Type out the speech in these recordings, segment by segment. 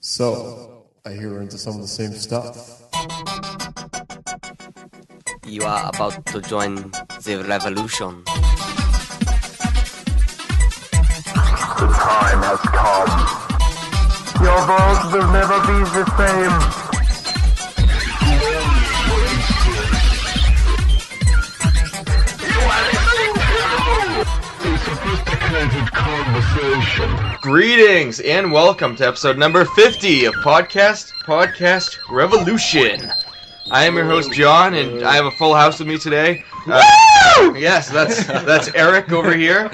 So, I hear we're into some of the same stuff. You are about to join the revolution. The time has come. Your vote will never be the same. You are listening to a sophisticated conversation. Greetings and welcome to episode number 50 of Podcast Revolution. I am your host John, and I have a full house with me today. Yes, that's Eric over here,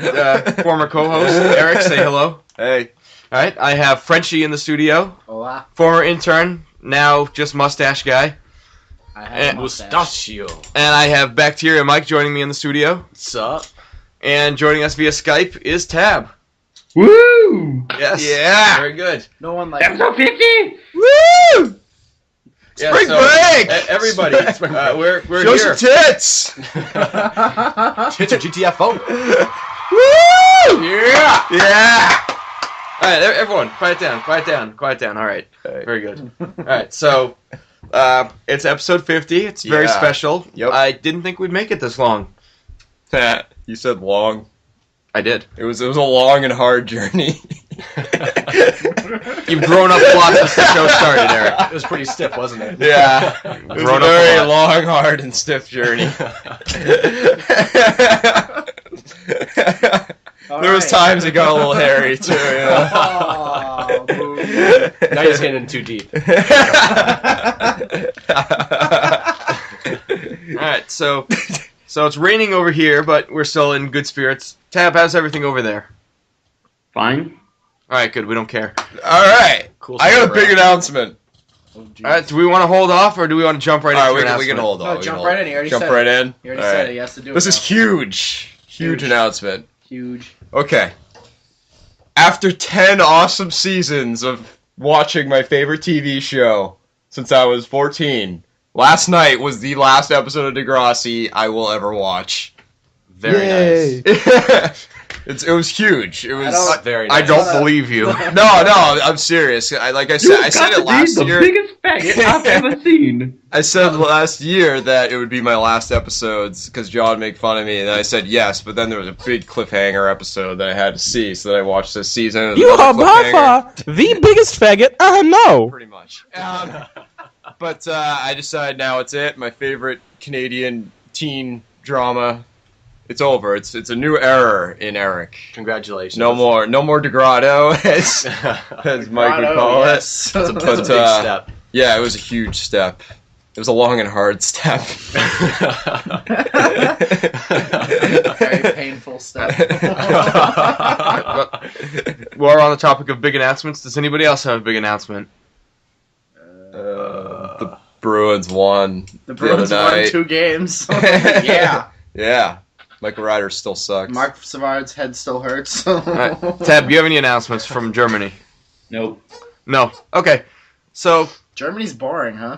former co-host. Eric, say hello. Hey. All right, I have Frenchie in the studio. Hola. Former intern, now just mustache guy. I have a mustache. And I have Bacteria Mike joining me in the studio. What's up? And joining us via Skype is Tab. Woo! Yes. Yeah. Very good. No one likes Episode 50! Woo! Yeah, Spring break! Everybody, we're Show here. some tits! Tits or GTFO. Woo! Yeah! Yeah! Alright, everyone, quiet down. Alright, very good. Alright, so, it's episode 50. It's very Yeah. special. Yep. I didn't think we'd make it this long. You said long. I did. It was a long and hard journey. You've grown up a lot since the show started, Eric. It was pretty stiff, wasn't it? Yeah. It was Grown a up a very lot. long, hard, and stiff journey. There was times it got a little hairy, too, you know? Oh, boo. Now you're just getting in too deep. Alright, so it's raining over here, but we're still in good spirits. Tab, how's everything over there? Fine. Alright, good, we don't care. Alright. Cool I got a story, big announcement. Alright, do we want to hold off, or do we want to jump right into Alright, your we can announcement? hold on. No, jump right in. He already Jump said right it. in? He already All said right. it. He has to do it. This is now. huge. Huge announcement. Huge. Okay. After 10 awesome seasons of watching my favorite TV show since I was 14, last night was the last episode of Degrassi I will ever watch. Very nice. It was huge. It was. Very I nice. don't believe you. No, I'm serious. I said it last year. The biggest faggot I've ever seen. I said last year that it would be my last episodes because John would make fun of me, and I said yes, but then there was a big cliffhanger episode that I had to see, so that I watched this season. You are by far the biggest faggot I know. Pretty much. But I decided now it's it. My favorite Canadian teen drama. It's over. It's a new era in Eric. Congratulations. No more Degrado, as Mike would call it. Yes. That's a big But, step. Yeah, it was a huge step. It was a long and hard step. Very painful step. While we're on the topic of big announcements, does anybody else have a big announcement? The Bruins won The Bruins other won night. 2 games. Yeah. Yeah. Michael Ryder still sucks. Mark Savard's head still hurts. Alright, Tab, do you have any announcements from Germany? Nope. No. Okay. So, Germany's boring, huh?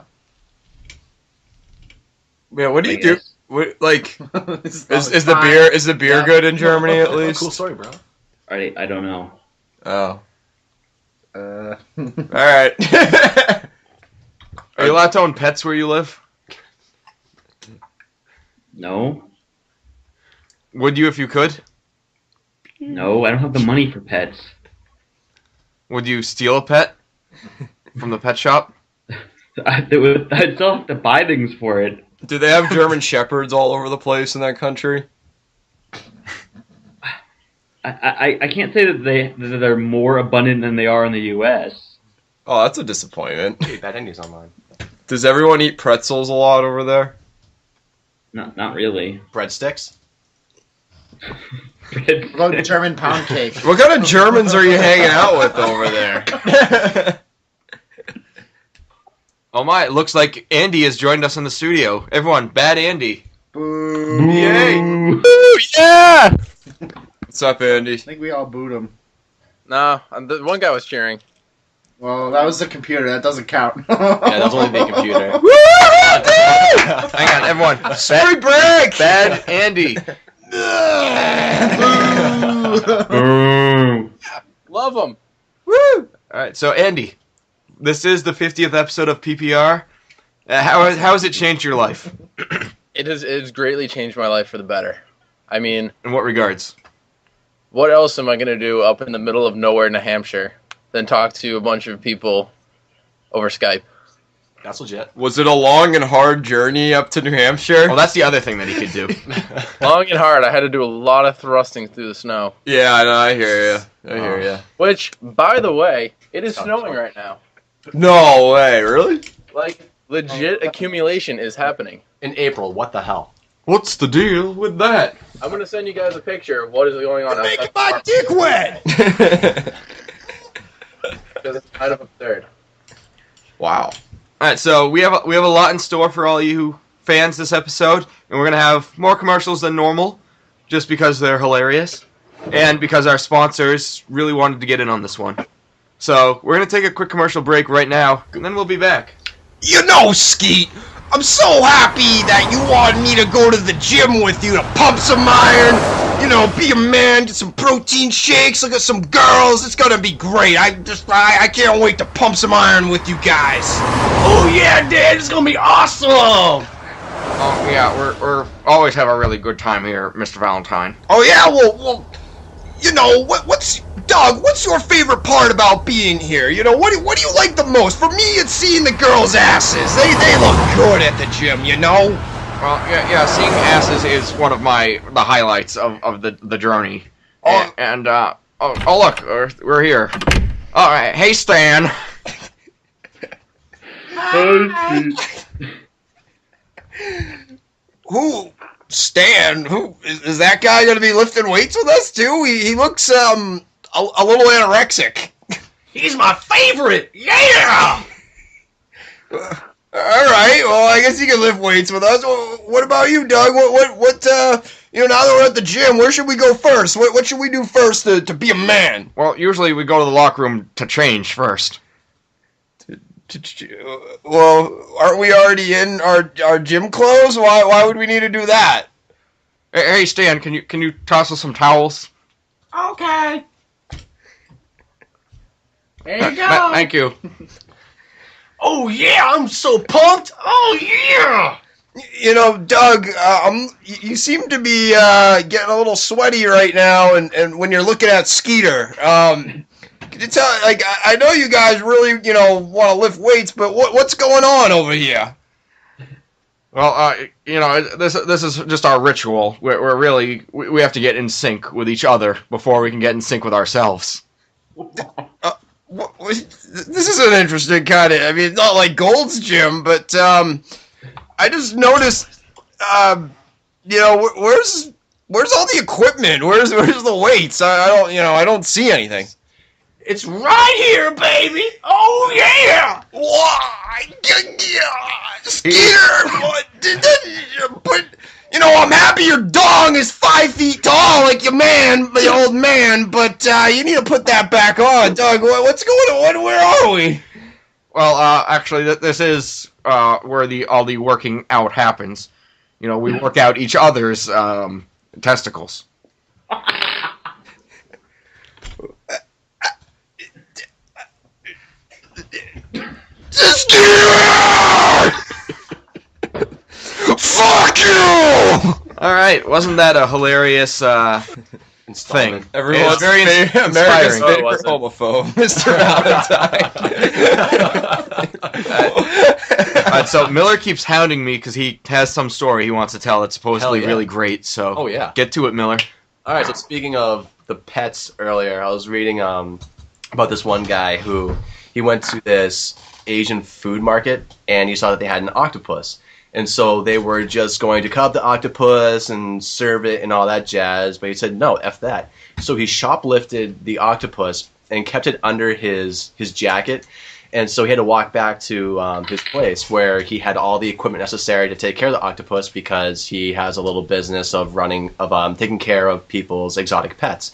yeah, what do you I do? guess. What, like, Is the beer Yeah. good in Germany at least? Cool story, bro. I don't know. Oh. Uh, Alright. are you allowed to own pets where you live? No. Would you if you could? No, I don't have the money for pets. Would you steal a pet from the pet shop? I still have to buy things for it. Do they have German shepherds all over the place in that country? I can't say that they're more abundant than they are in the U.S. Oh, that's a disappointment. Hey, bad endings online. Does everyone eat pretzels a lot over there? Not really. Breadsticks? what about German pound cake? What kind of Germans are you hanging out with over there? Oh my, it looks like Andy has joined us in the studio. Everyone, bad Andy. Boo. Yay! Ooh, yeah! What's up, Andy? I think we all booed him. No, the one guy was cheering. Well, that was the computer. That doesn't count. Yeah, that was only the computer. Hang on, everyone. Spring break! Bad Andy. Boom. Love him. Woo! Alright, so Andy, this is the 50th episode of PPR. How has it changed your life? It's greatly changed my life for the better. I mean, In what regards? what else am I going to do up in the middle of nowhere, New Hampshire, than talk to a bunch of people over Skype? That's legit. Was it a long and hard journey up to New Hampshire? Well, that's the other thing that he could do. Long and hard. I had to do a lot of thrusting through the snow. Yeah, I know. I hear you. I hear you. Which, by the way, it is snowing right now. No way, really? Like, legit accumulation is happening. In April, what the hell? What's the deal with that? I'm going to send you guys a picture of what is going on outside. my dick wet. Because it's kind of absurd. Wow. All right, so we have a lot in store for all you fans this episode, and we're gonna have more commercials than normal, just because they're hilarious, and because our sponsors really wanted to get in on this one. So we're gonna take a quick commercial break right now, and then we'll be back. You know, Skeet, I'm so happy that you wanted me to go to the gym with you to pump some iron. You know, be a man, get some protein shakes, look at some girls. It's gonna be great. I can't wait to pump some iron with you guys. Oh yeah, Dad, it's gonna be awesome! Oh yeah, we're always have a really good time here, Mr. Valentine. Oh yeah, well, you know, what's Doug? What's your favorite part about being here? You know, what do you like the most? For me, it's seeing the girls' asses. They look good at the gym, you know. Well, yeah, seeing asses is one of the highlights of the journey. Oh. And look, we're here. All right, hey Stan. Who? Stan? Who is that guy going to be lifting weights with us too? He looks a little anorexic. He's my favorite! Yeah! All right. Well, I guess he can lift weights with us. What about you, Doug? What? You know, now that we're at the gym, where should we go first? What should we do first to be a man? Well, usually we go to the locker room to change first. Well, aren't we already in our gym clothes? Why would we need to do that? Hey Stan, can you toss us some towels? Okay. There you go. Thank you. Oh yeah, I'm so pumped! Oh yeah! You know, Doug, you seem to be getting a little sweaty right now, and when you're looking at Skeeter, can you tell? Like, I know you guys really, want to lift weights, but what's going on over here? Well, this is just our ritual. We're really we have to get in sync with each other before we can get in sync with ourselves. This is an interesting kind of. I mean, it's not like Gold's gym, but I just noticed. Where's all the equipment? Where's the weights? I don't see anything. It's right here, baby! Oh yeah! Why? Skeeter! But I'm happy your dong is 5 feet tall, like your old man. But you need to put that back on, Doug. What's going on? Where are we? Well, actually, this is where all the working out happens. We work out each other's testicles. Fuck you! All right, wasn't that a hilarious thing? Everyone's very America's inspiring. favorite homophobe, Mr. Valentine. So Miller keeps hounding me because he has some story he wants to tell that's supposedly Hell yeah. really great. So Oh, yeah. get to it, Miller. Alright, so speaking of the pets earlier, I was reading about this one guy who he went to this Asian food market and he saw that they had an octopus. And so they were just going to cut up the octopus and serve it and all that jazz, but he said, no, F that. So he shoplifted the octopus and kept it under his jacket. And so he had to walk back to his place where he had all the equipment necessary to take care of the octopus because he has a little business of taking care of people's exotic pets.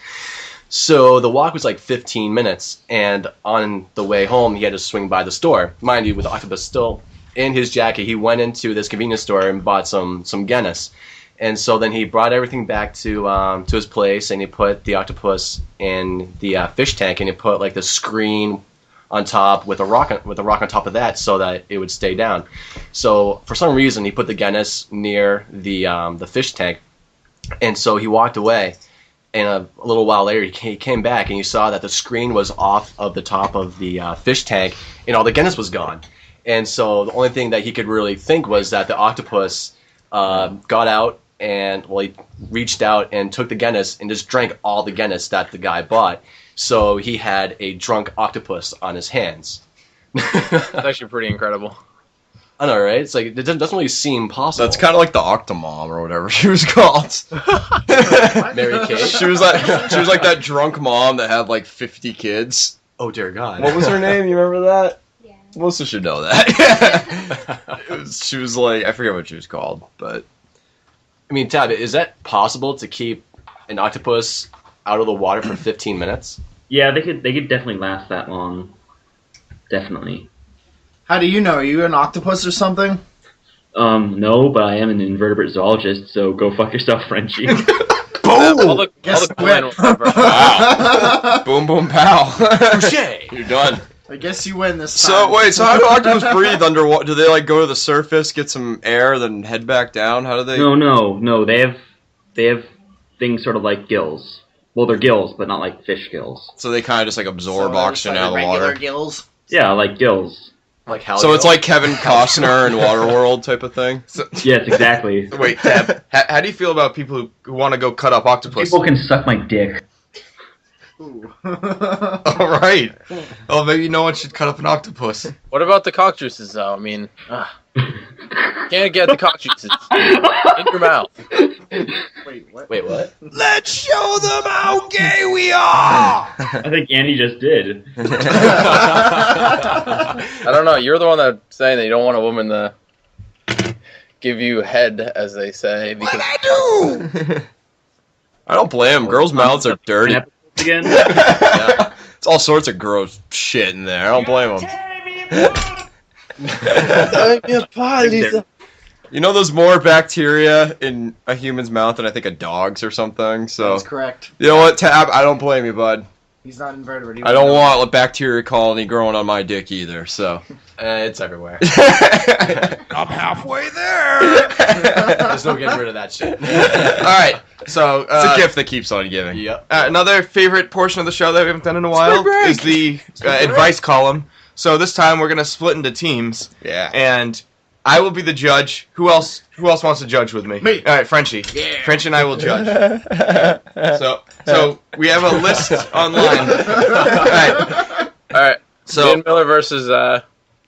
So the walk was like 15 minutes, and on the way home, he had to swing by the store. Mind you, with the octopus still in his jacket, he went into this convenience store and bought some Guinness. And so then he brought everything back to his place, and he put the octopus in the fish tank, and he put like the screen on top with a rock on top of that so that it would stay down. So for some reason he put the Guinness near the fish tank, and so he walked away. And a little while later, he came back and you saw that the screen was off of the top of the fish tank, and all the Guinness was gone. And so the only thing that he could really think was that the octopus got out and he reached out and took the Guinness and just drank all the Guinness that the guy bought. So he had a drunk octopus on his hands. That's actually pretty incredible. I know, right? It's like it doesn't really seem possible. That's kind of like the Octomom or whatever she was called. Mary Kate. She was like that drunk mom that had like 50 kids. Oh dear God. What was her name? You remember that? Yeah. Melissa should know that. She was like, I forget what she was called, but I mean, Tab, is that possible to keep an octopus out of the water for 15 minutes? Yeah, they could definitely last that long. Definitely. How do you know? Are you an octopus or something? No, but I am an invertebrate zoologist, so go fuck yourself, Frenchie. boom! All the plan will cover. Wow. Boom, boom, pow. Touché. You're done. I guess you win this time. So wait, so how do octopus breathe underwater? Do they like go to the surface, get some air, then head back down? How do they? No. They have things sort of like gills. Well, they're gills, but not like fish gills. So they kind of just like absorb oxygen out of the water. Gills? Yeah, like gills. Like how? So it's like Kevin Costner in Waterworld type of thing. So, Yes, exactly. wait, Tab, how do you feel about people who want to go cut up octopus? People can suck my dick. Ooh. All right. Oh, maybe no one should cut up an octopus. What about the cock juices, though? I mean, can't get the cock juices in your mouth. Wait, what? Wait, what? Let's show them how gay we are. I think Andy just did. I don't know. You're the one that's saying that you don't want a woman to give you head, as they say. Because I do. I don't blame them. Girls' mouths are dirty. Again? Yeah. It's all sorts of gross shit in there. I don't blame them. You know, there's more bacteria in a human's mouth than I think a dog's or something. So That's correct. you know what, Tab? I don't blame you, bud. He's not invertebrate. I don't want a bacteria colony growing on my dick either. So It's everywhere. I'm halfway there. There's no getting rid of that shit. All right. So It's a gift that keeps on giving. Yep. another favorite portion of the show that we haven't done in a while break. is the advice column. So this time we're gonna split into teams. Yeah. And I will be the judge. Who else wants to judge with me? Me. All right, Frenchie. Yeah. Frenchie and I will judge. So we have a list online. All right. So Ian Miller versus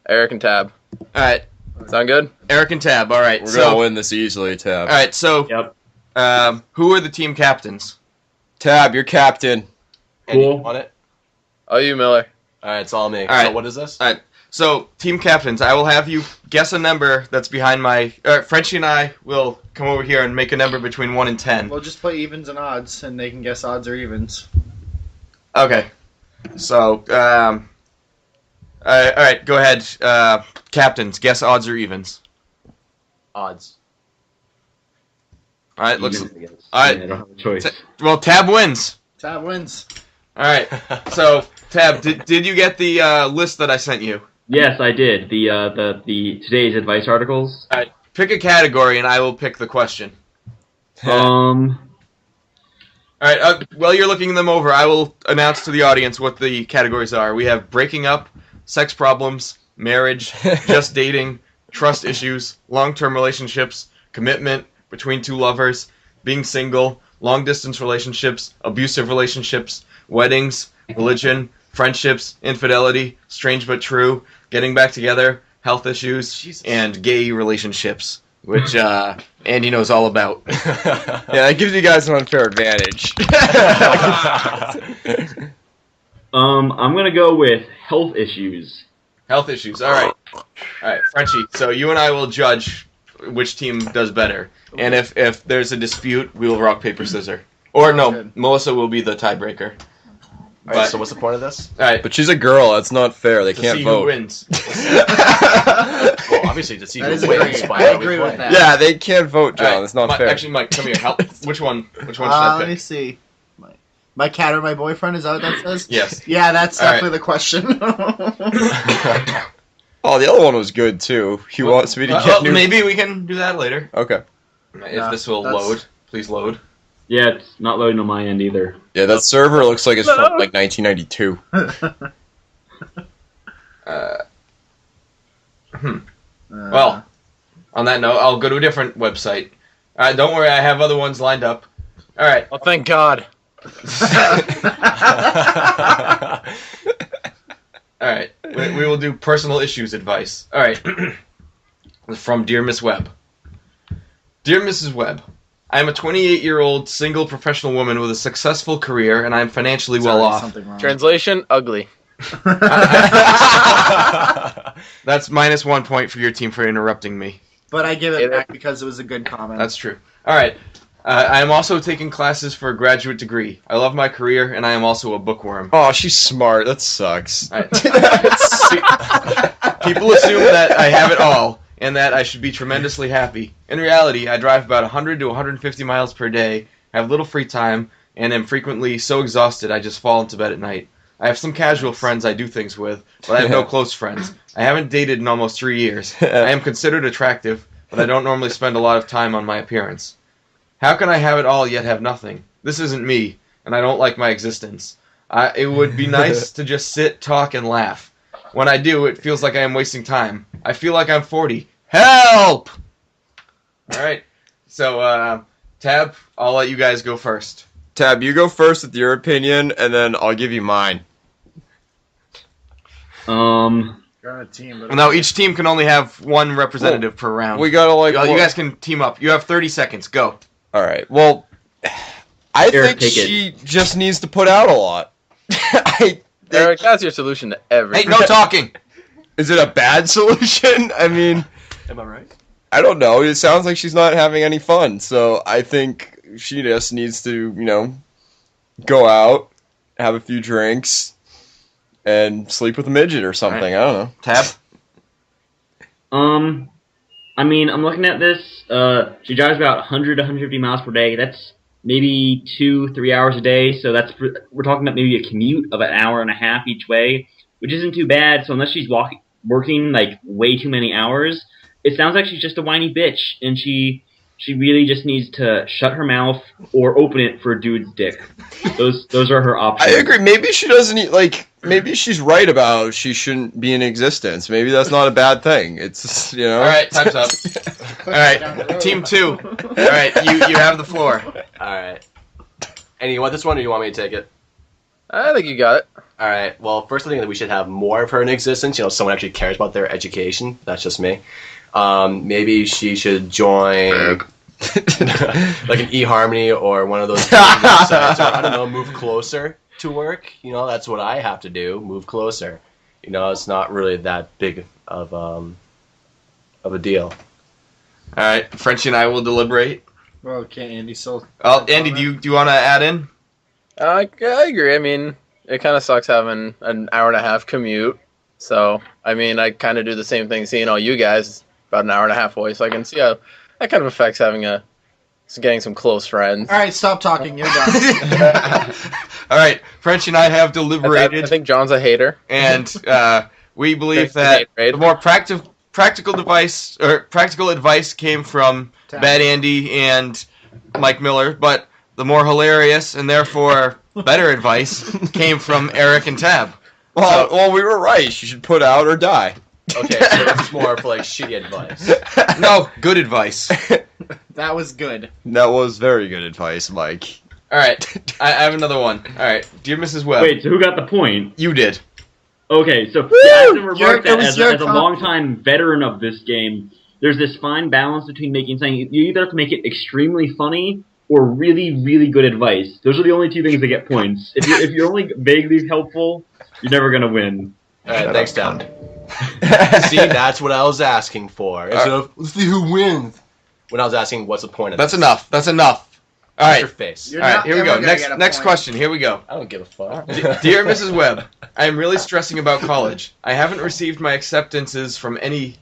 Eric and Tab. All right. Sound good? Eric and Tab. All right. We're gonna win this easily, Tab. All right. So, Yep. who are the team captains? Tab, you're captain. And you Cool. want it? Oh, you Miller. All right, it's all me. All right. So what is this? All right. So, team captains, I will have you guess a number that's behind my. Frenchie and I will come over here and make a number between 1 and 10. We'll just play evens and odds, and they can guess odds or evens. Okay. So, all right, go ahead. Captains, guess odds or evens. Odds. All right, looks. Even, I guess. All right. I don't have a choice. Well, Tab wins. Tab wins. All right. So, Tab, did you get the list that I sent you? Yes, I did. The today's advice articles. All right. Pick a category, and I will pick the question. All right. While you're looking them over, I will announce to the audience what the categories are. We have breaking up, sex problems, marriage, just dating, trust issues, long-term relationships, commitment between two lovers, being single, long-distance relationships, abusive relationships, weddings, religion, friendships, infidelity, strange but true, getting back together, health issues, and gay relationships, which Andy knows all about. Yeah, that gives you guys an unfair advantage. I'm gonna go with health issues. Health issues. All right, Frenchie. So you and I will judge which team does better, and if there's a dispute, we will rock paper scissors. Or no, Good. Melissa will be the tiebreaker. All right, so what's the point of this? All right, But she's a girl. That's not fair. They to can't see vote. who wins. Well, obviously to see That who is a wins great- by I how we agree play. with that. Yeah, they can't vote, John. All right, It's not Mike, fair. Actually, Mike, come here. Which one? Which one should I Let me pick? see. My cat or my boyfriend, is that what that says? Yes. Yeah, that's All right. definitely the question. Oh, the other one was good too. He wants me to get new. Maybe we can do that later. Okay. If this will load, please load. Yeah, it's not loading on my end either. Yeah, that server looks like it's from like 1992. Well, on that note, I'll go to a different website. Don't worry, I have other ones lined up. All right. Well, thank God. All right. We will do personal issues advice. All right. From Dear Miss Webb. Dear Mrs. Webb, I am a 28-year-old single professional woman with a successful career, and I am financially well off. Translation: ugly. That's minus 1 point for your team for interrupting me. But I give it back because it was a good comment. That's true. All right. I am also taking classes for a graduate degree. I love my career, and I am also a bookworm. Oh, she's smart. That sucks. All right. People assume that I have it all, and that I should be tremendously happy. In reality, I drive about 100 to 150 miles per day, have little free time, and am frequently so exhausted I just fall into bed at night. I have some casual friends I do things with, but I have no close friends. I haven't dated in almost 3 years. I am considered attractive, but I don't normally spend a lot of time on my appearance. How can I have it all yet have nothing? This isn't me, and I don't like my existence. It would be nice to just sit, talk, and laugh. When I do, it feels like I am wasting time. I feel like I'm 40. Help! Alright, so, Tab, I'll let you guys go first. Tab, you go first with your opinion, and then I'll give you mine. You're on a team. But No, each team can only have one representative per round. We gotta like. You guys can team up. You have 30 seconds. Go. All right. Well, I Eric, think take she just needs to put out a lot. Eric, that's your solution to everything. Hey, no talking. Is it a bad solution? I mean, Am I right? I don't know. It sounds like she's not having any fun. So I think she just needs to, go out, have a few drinks, and sleep with a midget or something. Right. I don't know. Tab. I mean, I'm looking at this. She drives about 100 to 150 miles per day. That's maybe 2-3 hours a day. So we're talking about maybe a commute of an hour and a half each way, which isn't too bad. So unless she's working like way too many hours, it sounds like she's just a whiny bitch, and she really just needs to shut her mouth or open it for a dude's dick. Those are her options. I agree. Maybe she doesn't maybe she's right about she shouldn't be in existence. Maybe that's not a bad thing. It's All right, time's up. All right, team 2. All right, you have the floor. Alright. And you want this one, or you want me to take it? I think you got it. Alright, well, first I think that we should have more of her in existence. Someone actually cares about their education. That's just me. Maybe she should join like an eHarmony or one of those websites, or I don't know, move closer to work. That's what I have to do, move closer. It's not really that big of a deal. All right, Frenchie and I will deliberate. Well, can't Andy still... Andy, do you want to add in? I agree. I mean, it kind of sucks having an hour and a half commute. So, I mean, I kind of do the same thing seeing all you guys about an hour and a half away. So I can see how that kind of affects getting some close friends. All right, stop talking. You're done. All right, Frenchie and I have deliberated. I think John's a hater. And we believe that the more practical advice came from Bad Andy and Mike Miller, but the more hilarious and therefore better advice came from Eric and Tab. Well, we were right. She should put out or die. Okay, so it's more for shitty advice. No, good advice. That was good. That was very good advice, Mike. All right, I have another one. All right, dear Mrs. Webb. Wait, so who got the point? You did. Okay, so I have to remark that as a comment. longtime veteran of this game, there's this fine balance between making something, you either have to make it extremely funny or really, really good advice. Those are the only two things that get points. If you're only vaguely helpful, you're never going to win. Alright, thanks, Tom. See, that's what I was asking for. Instead of, let's see who wins. When I was asking, what's the point of That's this? enough. That's enough. All right. Your face. All right, here we go. Next question. Here we go. I don't give a fuck. Dear Mrs. Webb, I am really stressing about college. I haven't received my acceptances from any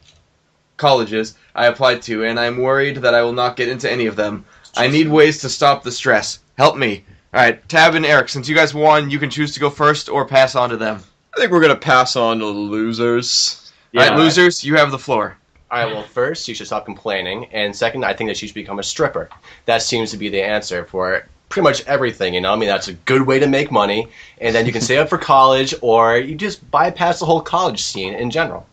colleges I applied to, and I'm worried that I will not get into any of them. I need ways to stop the stress. Help me. All right, Tab and Eric, since you guys won, you can choose to go first or pass on to them. I think we're gonna pass on to the losers. All right, losers, you have the floor. All right, well, first, you should stop complaining. And second, I think that you should become a stripper. That seems to be the answer for pretty much everything, you know? I mean, that's a good way to make money. And then you can save up for college, or you just bypass the whole college scene in general.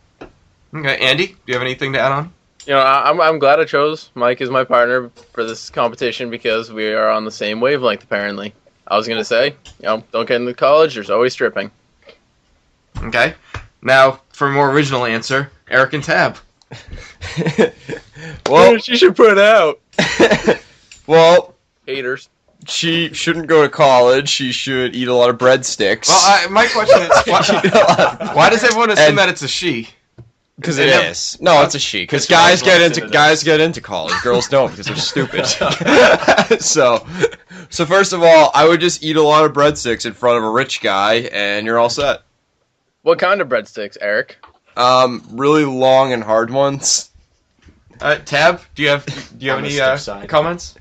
Okay, Andy, do you have anything to add on? You know, I'm glad I chose Mike as my partner for this competition because we are on the same wavelength, apparently. I was going to say, you know, don't get into college, there's always stripping. Okay. Now, for a more original answer, Eric and Tab. Well, she should put it out. Well, haters. She shouldn't go to college. She should eat a lot of breadsticks. Well, my question is, why does everyone assume that it's a she? Because it is. No, it's a she. Because guys get into college. Girls don't because they're stupid. So first of all, I would just eat a lot of breadsticks in front of a rich guy, and you're all set. What kind of breadsticks, Eric? Really long and hard ones. Tab, do you have any comments?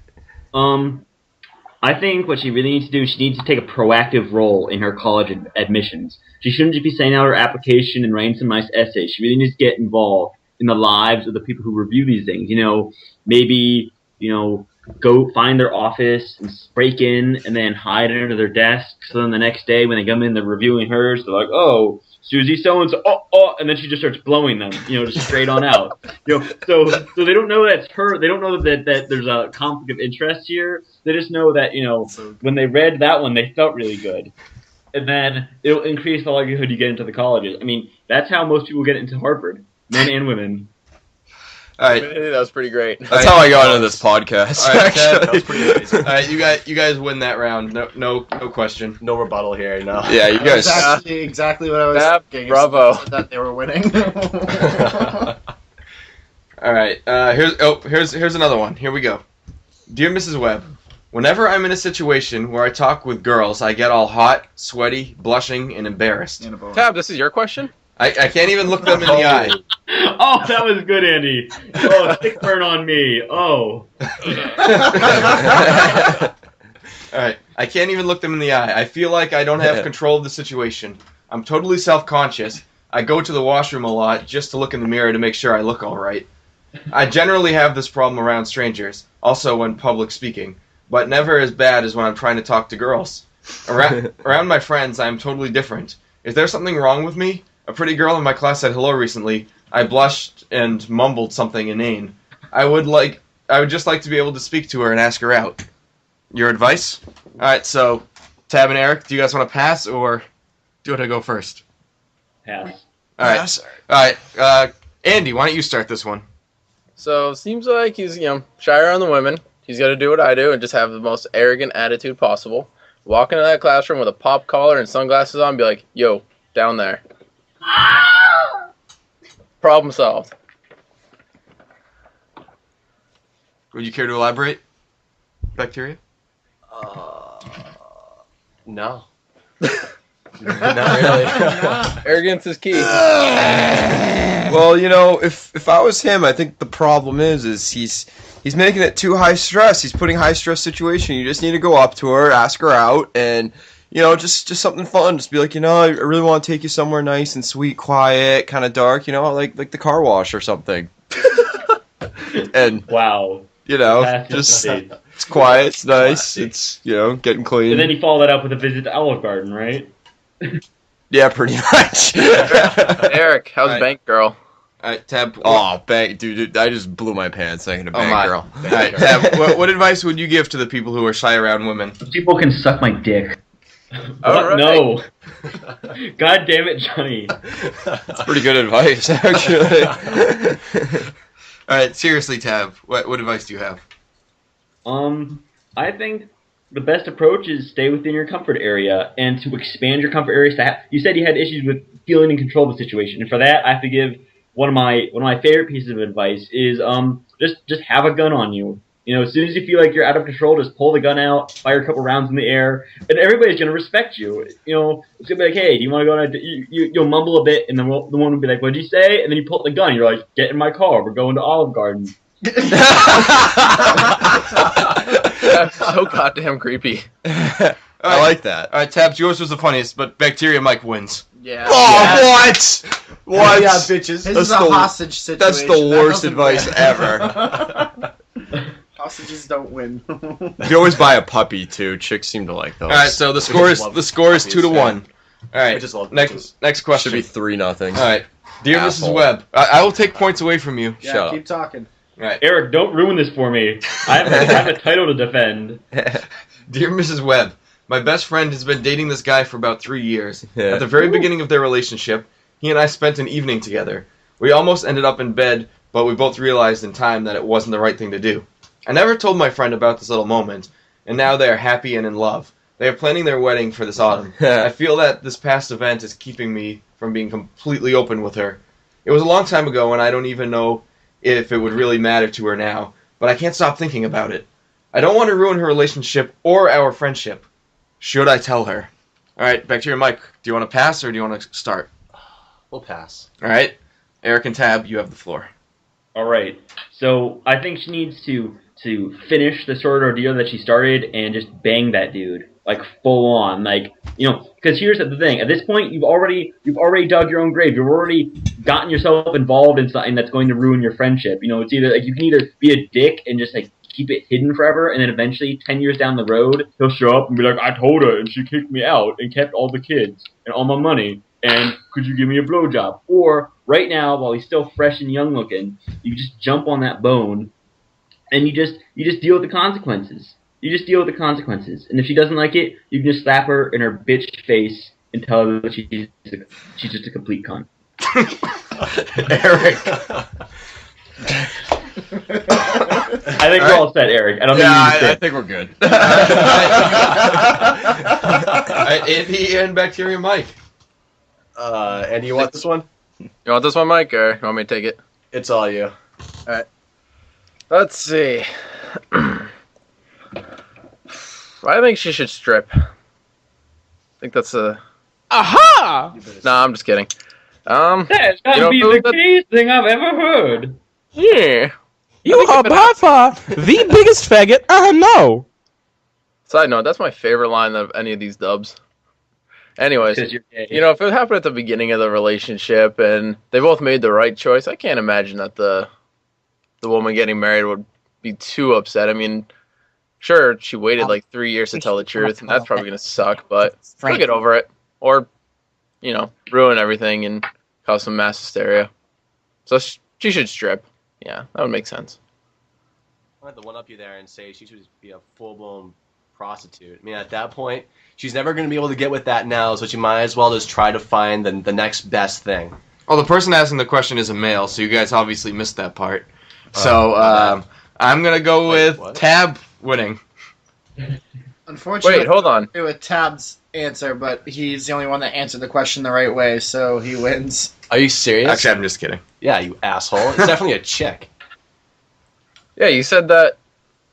I think what she really needs to do is she needs to take a proactive role in her college admissions. She shouldn't just be sending out her application and writing some nice essays. She really needs to get involved in the lives of the people who review these things. You know, maybe, you know, go find their office and break in and then hide under their desk. So then the next day when they come in, they're reviewing hers. They're like, oh, Susie so-and-so, and then she just starts blowing them, you know, just straight on out. You know, so they don't know that's her. They don't know that there's a conflict of interest here. They just know that, you know, when they read that one, they felt really good. And then it'll increase the likelihood you get into the colleges. I mean, that's how most people get into Harvard, men and women. All right, that was pretty great. That's how I got into this podcast. All right, that was pretty amazing. All right, you guys win that round. No question. No rebuttal here. No. Yeah, you guys. Exactly what I was thinking. Bravo. That they were winning. All right. Here's another one. Here we go. Dear Mrs. Webb, whenever I'm in a situation where I talk with girls, I get all hot, sweaty, blushing, and embarrassed. Tab, this is your question? I can't even look them in the eye. Oh, that was good, Andy. Oh, stick burn on me. Oh. Alright, I can't even look them in the eye. I feel like I don't have control of the situation. I'm totally self-conscious. I go to the washroom a lot just to look in the mirror to make sure I look alright. I generally have this problem around strangers, also when public speaking, but never as bad as when I'm trying to talk to girls. Around my friends, I am totally different. Is there something wrong with me? A pretty girl in my class said hello recently. I blushed and mumbled something inane. I would just like to be able to speak to her and ask her out. Your advice? Alright, so, Tab and Eric, do you guys want to pass, or do you want to go first? Pass. Alright, Andy, why don't you start this one? So, seems like he's, you know, shy around the women. He's got to do what I do and just have the most arrogant attitude possible. Walk into that classroom with a pop collar and sunglasses on and be like, yo, down there. Problem solved. Would you care to elaborate? Bacteria? No. Not really. Arrogance is key. Well, you know, if I was him, I think the problem is he's making it too high stress. He's putting high stress situation. You just need to go up to her, ask her out, and you know, just something fun. Just be like, you know, I really want to take you somewhere nice and sweet, quiet, kind of dark. You know, like the car wash or something. And wow, you know, just it's quiet, it's nice, it's, you know, getting clean. And then you follow that up with a visit to Olive Garden, right? Yeah, pretty much. Eric, how's Bank Girl? Alright, Tab. Oh, Bank, dude, I just blew my pants thinking of Bank Girl. Alright, Tab, what advice would you give to the people who are shy around women? People can suck my dick. Right. No. God damn it, Johnny. That's pretty good advice, actually. Alright, seriously, Tab, what advice do you have? I think the best approach is stay within your comfort area and to expand your comfort area. You said you had issues with feeling in control of the situation, and for that, I have to give one of my favorite pieces of advice is just have a gun on you. You know, as soon as you feel like you're out of control, just pull the gun out, fire a couple rounds in the air, and everybody's gonna respect you. You know, it's gonna be like, hey, do you want to go on? You'll mumble a bit, and then the one will be like, what'd you say? And then you pull the gun. You're like, get in my car. We're going to Olive Garden. That's so goddamn creepy. I like that. All right, Tabs, yours was the funniest, but Bacteria Mike wins. Yeah. Oh, what? What? Yeah, bitches. This is a hostage situation. That's the worst advice ever. Hostages don't win. You always buy a puppy too. Chicks seem to like those. All right, so the score is 2-1. All right, I just love next Should question. be 3-0. All right, dear Mrs. Asshole. Webb, I will take points away from you. Yeah, Shut up. keep talking. All right, Eric, don't ruin this for me. I have a title to defend. dear Mrs. Webb, my best friend has been dating this guy for about 3 years. Yeah. At the very beginning of their relationship, he and I spent an evening together. We almost ended up in bed, but we both realized in time that it wasn't the right thing to do. I never told my friend about this little moment, and now they are happy and in love. They are planning their wedding for this autumn. I feel that this past event is keeping me from being completely open with her. It was a long time ago, and I don't even know if it would really matter to her now, but I can't stop thinking about it. I don't want to ruin her relationship or our friendship. Should I tell her? All right, Bacteria Mike, do you want to pass or do you want to start? We'll pass. All right, Eric and Tab, you have the floor. All right. So I think she needs to finish the sort of ordeal that she started and just bang that dude, like full on, like, you know. Because here's the thing: at this point, you've already dug your own grave. You've already gotten yourself involved in something that's going to ruin your friendship. You know, it's either like you can either be a dick and just like keep it hidden forever, and then eventually 10 years down the road, he'll show up and be like, I told her, and she kicked me out and kept all the kids and all my money. And could you give me a blowjob? Or right now, while he's still fresh and young looking, you just jump on that bone, and you just deal with the consequences. You just deal with the consequences. And if she doesn't like it, you can just slap her in her bitch face and tell her that she's just a complete cunt. Eric. I think we're all set, Eric. I don't think you need to I sit. think we're good. All right, Andy and Bacteria Mike. Andy, you want this one? You want this one, Mike, or you want me to take it? It's all you. Let's see. I think she should strip. I think that's a... Aha! Nah, I'm just kidding. That's gotta You know, be Phil, the that- gayest thing I've ever heard. Yeah. You are by far the biggest faggot I know. Side note, that's my favorite line of any of these dubs. Anyways, Because you're gay. you know, if it happened at the beginning of the relationship and they both made the right choice, I can't imagine that the woman getting married would be too upset. I mean, sure, she waited like 3 years to tell the truth, and that's probably going to suck, but she'll get over it. Or, you know, ruin everything and cause some mass hysteria. So she should strip. Yeah, that would make sense. I have to one up you there and say she should just be a full-blown prostitute. I mean, at that point, she's never going to be able to get with that now, so she might as well just try to find the next best thing. Well, the person asking the question is a male, so you guys obviously missed that part. So I'm gonna go with what? Tab winning. Unfortunately, Wait, hold on. I agree with Tab's answer, but he's the only one that answered the question the right way, so he wins. Are you serious? Actually, I'm just kidding. Yeah, you asshole. It's definitely a chick. Yeah, you said that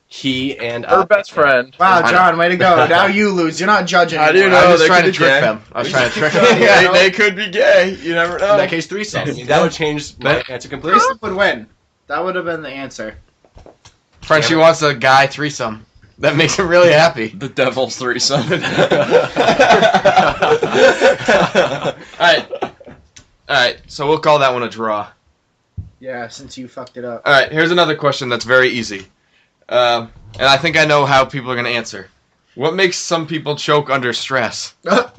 He and her best friend. Wow, John, way to go. Now you lose. You're not judging I anymore. do know. I was they trying to could be trick gay. them. I was trying to trick Yeah, them. They could be gay. You never know. In that case, threesome. I mean, that would change my answer completely. Threesome would win. That would have been the answer. Frenchie wants a guy threesome. That makes him really happy. The devil's threesome. Alright, so we'll call that one a draw. Yeah, since you fucked it up. Alright, here's another question that's very easy. And I think I know how people are going to answer. What makes some people choke under stress? Well,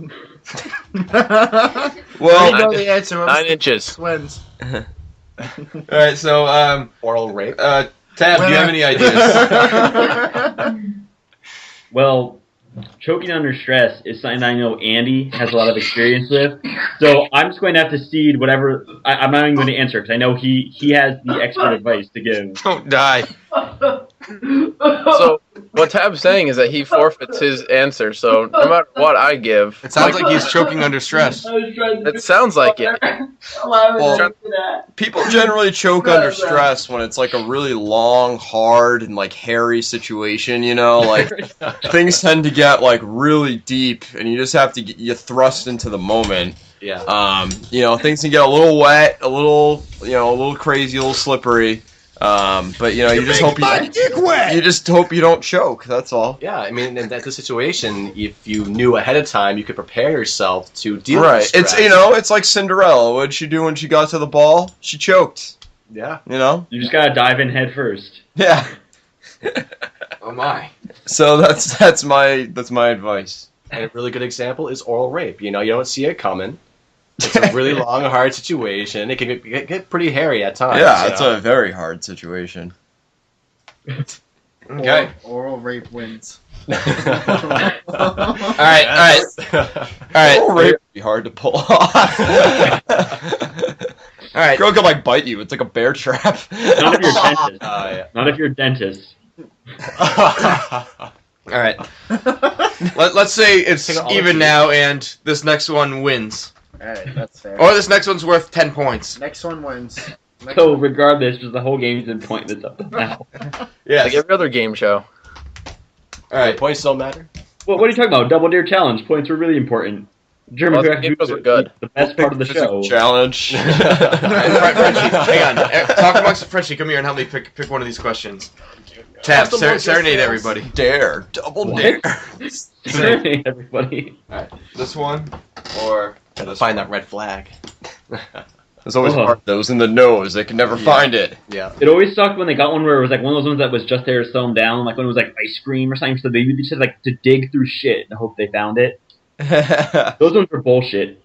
Well, you know the answer. 9 inches. Wins. alright, so, Oral rape. Tab, do you have any ideas? Well, choking under stress is something I know Andy has a lot of experience with. So I'm just going to have to cede whatever. I'm not even going to answer because I know he has the expert advice to give. Don't die. So what Tab's saying is that he forfeits his answer. So no matter what I give, It sounds like he's choking under stress. it sounds like it. Well, people generally choke under stress when it's like a really long, hard, and like hairy situation. You know, like things tend to get like really deep, and you just have to get you thrust into the moment. Yeah. You know, things can get a little wet, a little, you know, a little crazy, a little slippery. But you just hope you just hope you don't choke. That's all. Yeah, I mean, in that situation, if you knew ahead of time, you could prepare yourself to deal with Right. stress. It's like Cinderella. What did she do when she got to the ball? She choked. Yeah. You just gotta dive in head first. Yeah. Oh my. So that's my advice. And a really good example is oral rape. You don't see it coming. It's a really long, hard situation. It can get pretty hairy at times. Yeah, it's a very hard situation. Okay. Oral rape wins. All right. Oral rape would be hard to pull off. All right. Girl could bite you. It's like a bear trap. Not if you're a dentist. Yeah. Not if you're a dentist. All right. Let's say it's even now, and this next one wins. Alright, that's fair. Or this next one's worth 10 points. Next one wins. So regardless, just the whole game's been pointless up to now. Yeah. Like every other game show. All right. Points don't matter. What are you talking about? Double Dare Challenge. Points were really important. German Well, the games were good. The best part of the show. Challenge. All right, Frenchie, hang on. Talk amongst Frenchie. Come here and help me pick one of these questions. Tab, serenade everybody. Dare. Double dare. Serenade everybody. All right. This one or Gotta find that red flag. There's always those in the nose. They can never find it. Yeah. It always sucked when they got one where it was like one of those ones that was just there to slow them down, like when it was like ice cream or something. So they just had to dig through shit and hope they found it. Those ones were bullshit.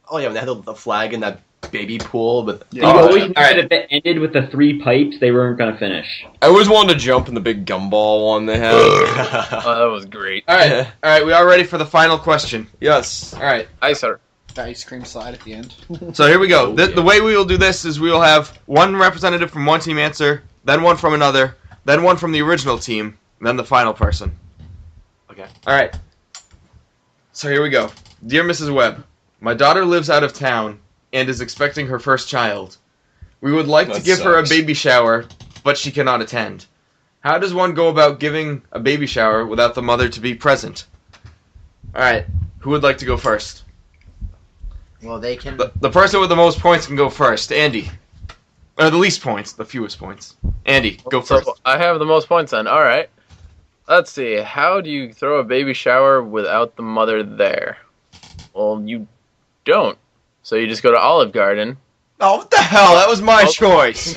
Oh yeah, when they had the flag in that baby pool with. You always knew that if it ended with the 3 pipes, they weren't gonna finish. I always wanted to jump in the big gumball one they had. Oh, that was great. All right. We are ready for the final question. Yes. All right. Hi, sir. The ice cream slide at the end. So here we go. The way we will do this is we will have one representative from one team answer, then one from another, then one from the original team, and then the final person. Okay. All right. So here we go. Dear Mrs. Webb, my daughter lives out of town and is expecting her first child. We would like to give her a baby shower, but she cannot attend. How does one go about giving a baby shower without the mother to be present? All right. Who would like to go first? Well, they can. The person with the most points can go first. Andy. Or the least points, the fewest points. Andy, go first. So I have the most points then. All right. Let's see. How do you throw a baby shower without the mother there? Well, you don't. So you just go to Olive Garden. Oh, what the hell? That was my choice.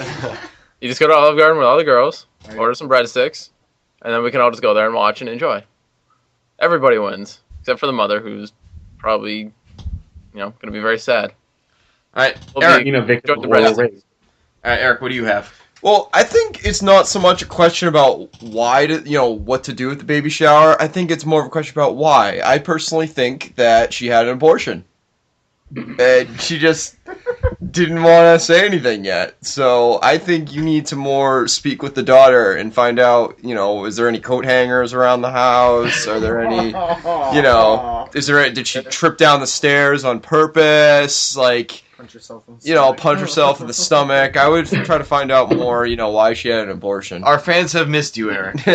You just go to Olive Garden with all the girls, order some breadsticks, and then we can all just go there and watch and enjoy. Everybody wins, except for the mother, who's probably, going to be very sad. All right, Eric, Eric. victim All of oral rape. right, Eric, what do you have? Well, I think it's not so much a question about what to do with the baby shower. I think it's more of a question about why. I personally think that she had an abortion. And she just didn't want to say anything yet. So I think you need to more speak with the daughter and find out, is there any coat hangers around the house? Are there any, did she trip down the stairs on purpose? Punch yourself in the stomach. Punch herself in the stomach. I would try to find out more, why she had an abortion. Our fans have missed you, Eric. All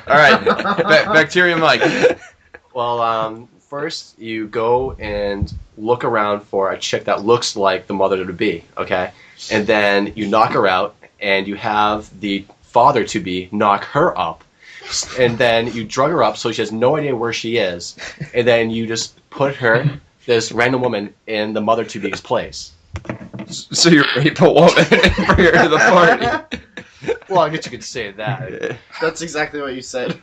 right, Bacteria Mike. Well, first you go and look around for a chick that looks like the mother-to-be, okay? And then you knock her out, and you have the father-to-be knock her up. And then you drug her up so she has no idea where she is. And then you just put her, this random woman, in the mother-to-be's place. So you rape a woman and bring her to the party. Well, I guess you could say that. That's exactly what you said.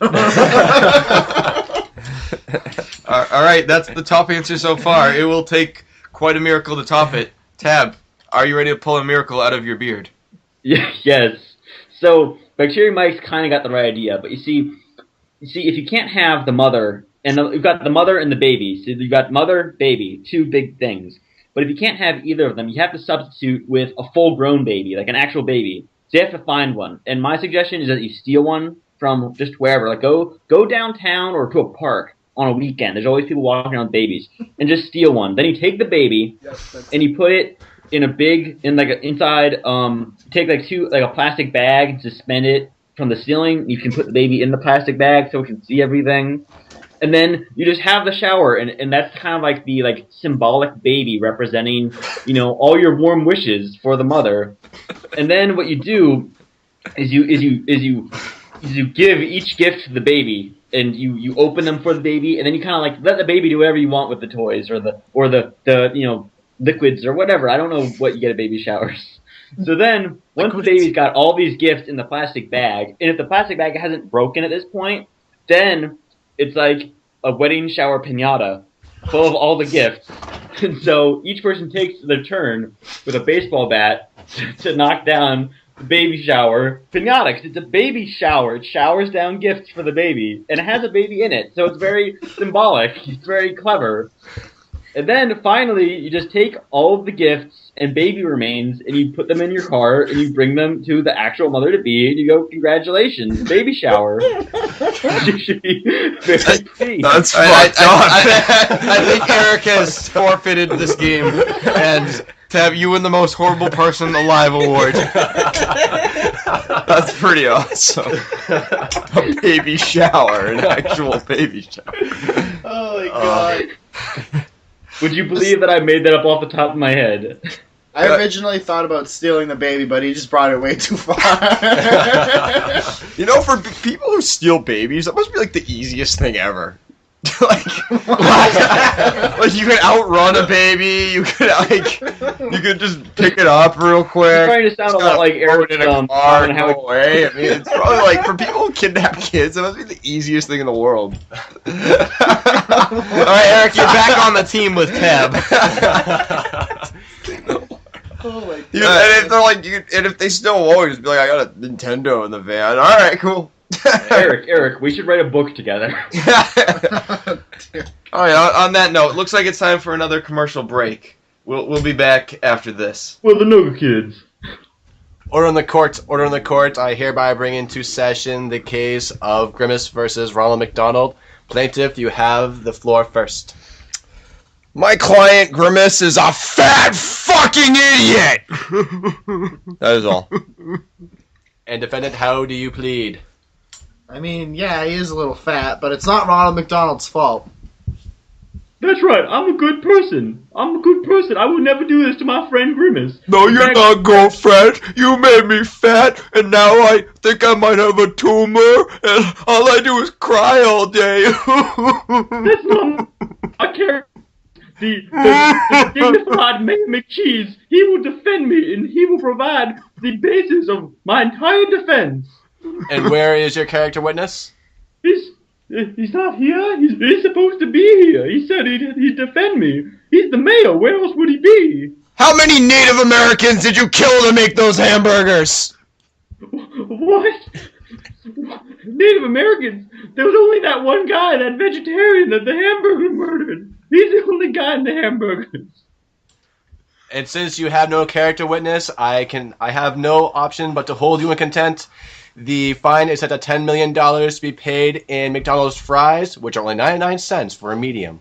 All right, that's the top answer so far. It will take quite a miracle to top it. Tab, are you ready to pull a miracle out of your beard? Yes. So Bacteria Mike's kind of got the right idea, but you see, if you can't have the mother, and you've got the mother and the baby, so you've got mother, baby, 2 big things. But if you can't have either of them, you have to substitute with a full-grown baby, like an actual baby. So you have to find one. And my suggestion is that you steal one from just wherever. Like go downtown or to a park on a weekend. There's always people walking around with babies, and just steal one. Then you take the baby and you put it in a big inside. Take a plastic bag, suspend it from the ceiling. You can put the baby in the plastic bag so it can see everything. And then you just have the shower, and that's kind of like the like symbolic baby representing, all your warm wishes for the mother. And then what you do is you give each gift to the baby, and you open them for the baby, and then you kind of like let the baby do whatever you want with the toys or the liquids or whatever. I don't know what you get at baby showers. So then, once the baby's got all these gifts in the plastic bag, and if the plastic bag hasn't broken at this point, then it's like a wedding shower piñata full of all the gifts. And so each person takes their turn with a baseball bat to knock down the baby shower piñata. 'Cause it's a baby shower. It showers down gifts for the baby, and it has a baby in it. So it's very symbolic. It's very clever. And then finally, you just take all of the gifts and baby remains, and you put them in your car, and you bring them to the actual mother-to-be, and you go, congratulations, baby shower. You should be very pleased. That's fucked up. I think Eric has forfeited this game, and to have you win the most horrible person alive award. That's pretty awesome. A baby shower, an actual baby shower. Oh my god. Would you believe that I made that up off the top of my head? I originally thought about stealing the baby, but he just brought it way too far. For people who steal babies, that must be like the easiest thing ever. like you could outrun a baby, you could just pick it up real quick. I'm trying to sound a lot like Eric in a car and go away. I mean, it's probably like for people who kidnap kids, it must be the easiest thing in the world. Alright, Eric, you're back on the team with Tab. Oh my god. And if they're like, and if they still won't, just be like, I got a Nintendo in the van. All right, cool. Eric, we should write a book together. Alright, on that note, looks like it's time for another commercial break. We'll be back after this. We're the Noga Kids. Order in the court. I hereby bring into session the case of Grimace versus Ronald McDonald. Plaintiff, you have the floor first. My client Grimace is a fat fucking idiot. That is all. And defendant, how do you plead? I mean, yeah, he is a little fat, but it's not Ronald McDonald's fault. That's right. I'm a good person. I would never do this to my friend Grimace. No, you're not, girlfriend. You made me fat, and now I think I might have a tumor, and all I do is cry all day. That's not my character. The dignified Mayor McCheese, he will defend me, and he will provide the basis of my entire defense. And where is your character witness? He's not here. He's supposed to be here. He said he'd defend me. He's the mayor. Where else would he be? How many Native Americans did you kill to make those hamburgers? What? Native Americans? There was only that one guy, that vegetarian that the hamburger murdered. He's the only guy in the hamburgers. And since you have no character witness, I have no option but to hold you in contempt. The fine is set at $10 million to be paid in McDonald's fries, which are only 99 cents for a medium.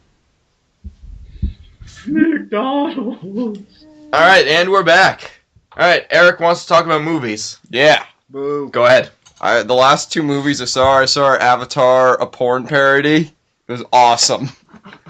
McDonald's. All right, and we're back. All right, Eric wants to talk about movies. Yeah. Boo. Go ahead. The last two movies I saw Avatar, a porn parody. It was awesome.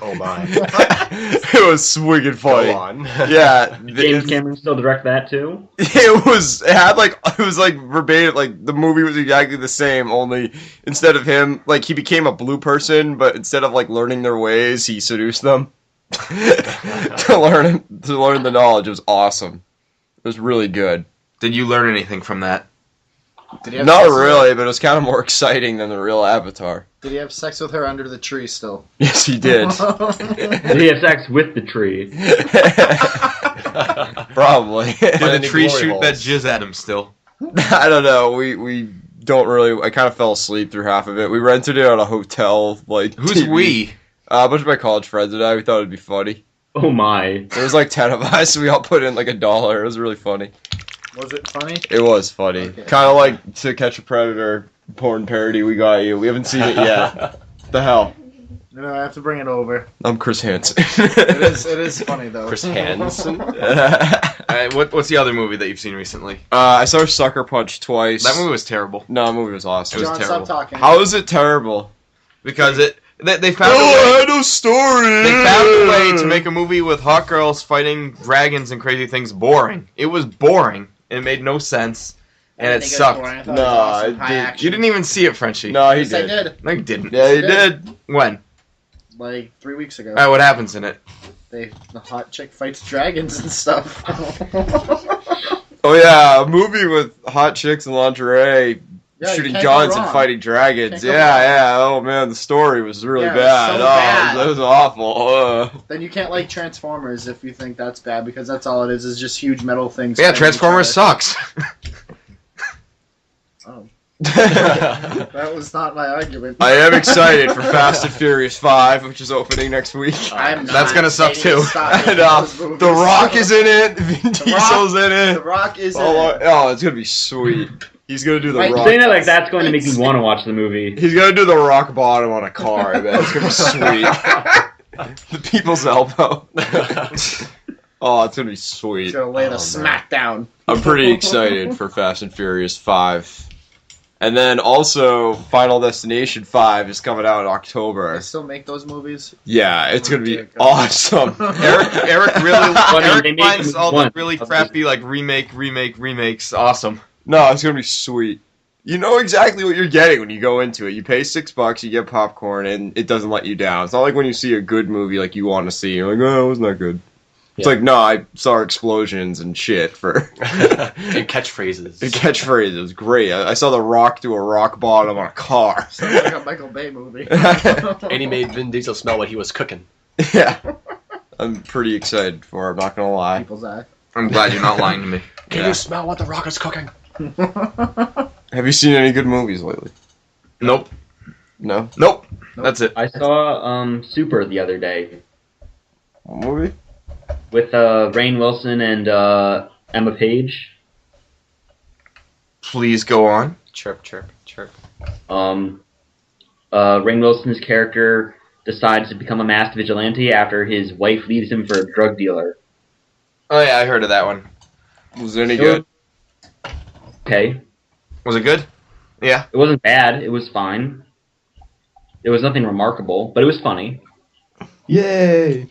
Oh my. It was swinging funny. Go on. Yeah. James Cameron still direct that too? It was verbatim, like the movie was exactly the same, only instead of him, like he became a blue person, but instead of like learning their ways, he seduced them to learn the knowledge. It was awesome. It was really good. Did you learn anything from that? Not really, but it was kind of more exciting than the real Avatar. Did he have sex with her under the tree still? Yes, he did. Did he have sex with the tree? Probably. Did the tree shoot that jizz at him still? I don't know. We don't really. I kind of fell asleep through half of it. We rented it at a hotel. Like who's TV. we? A bunch of my college friends and I. We thought it'd be funny. Oh my! There was like 10 of us. We all put in like $1. It was really funny. Was it funny? It was funny. Okay. Kind of like To Catch a Predator porn parody. We got you. We haven't seen it yet. The hell. No, I have to bring it over. I'm Chris Hansen. It is funny though. Chris Hansen. What's the other movie that you've seen recently? I saw Sucker Punch twice. That movie was terrible. No, that movie was awesome. It was John, terrible. stop talking. How is it terrible? Because They found a way. I had no story. They found a way to make a movie with hot girls fighting dragons and crazy things boring. It was boring. It made no sense, and it sucked. You didn't even see it, Frenchie. No, he Yes, I did. did. No, you didn't. Yeah, he did. When? Like 3 weeks ago. Alright, what happens in it? The hot chick fights dragons and stuff. Oh yeah, a movie with hot chicks in lingerie Yeah, shooting you can't guns go and wrong. fighting dragons. Can't go Yeah. Oh man, the story was really Yeah, it was bad. so Oh, bad. that was awful. Then you can't like Transformers if you think that's bad, because that's all it is just huge metal things. Yeah, fighting Transformers each other. sucks. Oh. That was not my argument. I am excited for Fast and Furious 5, which is opening next week. I'm not. That's gonna suck They need to too. stop And, making those movies. The Rock is in it. Vin Diesel's in The it. Rock is in Oh, it. it's gonna be sweet. He's gonna do the Wait, rock. Saying it like that's going to make me want to watch the movie. He's gonna do the rock bottom on a car. I bet it's gonna be sweet. The people's elbow. Oh, it's gonna be sweet. He's gonna lay the smack down. I'm pretty excited for Fast and Furious 5. And then also, Final Destination 5 is coming out in They October. still make those movies? Yeah, it's gonna be Ridiculous. awesome. Eric really they Eric made finds all the one. really crappy like remakes awesome. No, it's gonna be sweet. You know exactly what you're getting when you go into it. You pay $6, you get popcorn, and it doesn't let you down. It's not like when you see a good movie like you want to see. You're like, oh, it wasn't that good. It's like, no, I saw explosions and shit for And catchphrases. catchphrases. It was great. I saw The Rock do a rock bottom on a car. Sounds like a Michael Bay movie. And he made Vin Diesel smell what he was cooking. Yeah. I'm pretty excited for it, I'm not gonna lie. People's eye. I'm glad you're not lying to me. Can you smell what the Rock is cooking? Have you seen any good movies lately? Nope. No? Nope. That's it. I saw Super the other day What movie? with Rainn Wilson and Emma Page. Please go on. Chirp, chirp, chirp. Rainn Wilson's character decides to become a masked vigilante after his wife leaves him for a drug dealer. Oh yeah, I heard of that one. Was it any good? Okay. Was it good? Yeah. It wasn't bad. It was fine. It was nothing remarkable, but it was funny. Yay!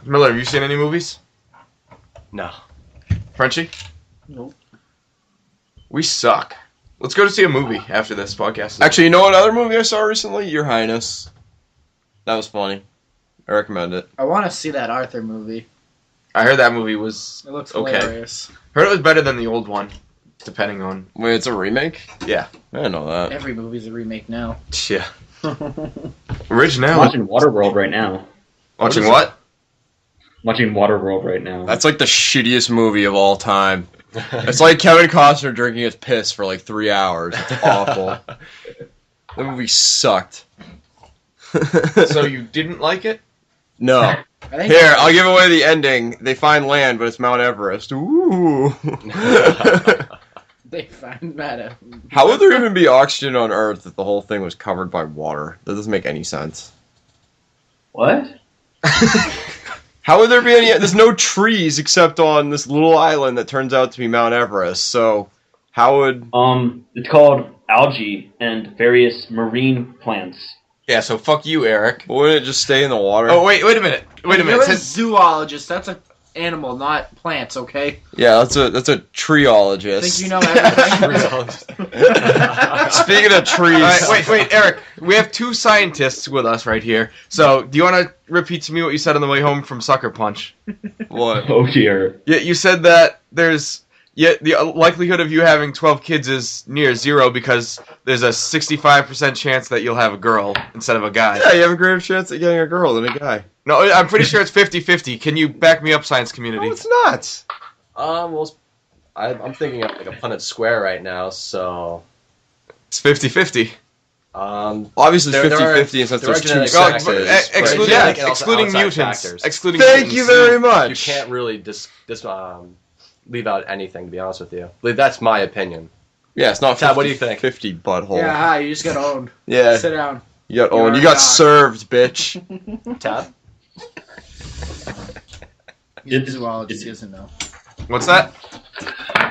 Miller, have you seen any movies? No. Frenchie? Nope. We suck. Let's go to see a movie after this podcast. Actually, you know what other movie I saw recently? Your Highness. That was funny. I recommend it. I want to see that Arthur movie. I heard that movie was It looks okay. hilarious. Heard it was better than the old one, depending on. Wait, it's a remake? Yeah. I didn't know that. Every movie's a remake now. Yeah. I'm Original. watching Waterworld right now. Watching what? Watching Waterworld right now. That's like the shittiest movie of all time. It's like Kevin Costner drinking his piss for like 3 hours. It's awful. That movie sucked. So you didn't like it? No. I think Here, I'll give away the ending. They find land, but it's Mount Everest. Ooh. they find matter. How would there even be oxygen on Earth if the whole thing was covered by water? That doesn't make any sense. What? How would there be any... There's no trees except on this little island that turns out to be Mount Everest, so how would... It's called algae and various marine plants. Yeah, so fuck you, Eric. Wouldn't it just stay in the water? Oh, wait a minute. Wait a minute. You're a Since- zoologist. That's an animal, not plants, okay? Yeah, that's a treeologist. Think you know everything? Speaking of trees... Alright, wait, Eric. We have two scientists with us right here. So, do you want to repeat to me what you said on the way home from Sucker Punch? What? Oh dear. Yeah, you said that there's... Yet the likelihood of you having 12 kids is near zero because there's a 65% chance that you'll have a girl instead of a guy. Yeah, you have a greater chance at getting a girl than a guy. No, I'm pretty sure it's 50-50. Can you back me up, science community? No, it's not. Well, I'm thinking of like a Punnett Square right now, so... It's 50-50. Obviously There are- 50-50 since there are there's two genetic sexes. factors. Excluding, Right, genetic and also excluding outside mutants. factors. Excluding Thank mutants. you very much. You can't really leave out anything, to be honest with you. I believe that's my opinion. Yeah, it's not 50, Tab, what do you think? 50 butthole. Yeah, hi, you just got owned. Yeah. Sit down. You got You're owned. You a got dog. served, bitch. Tab? He's a zoologist, he doesn't know. What's that?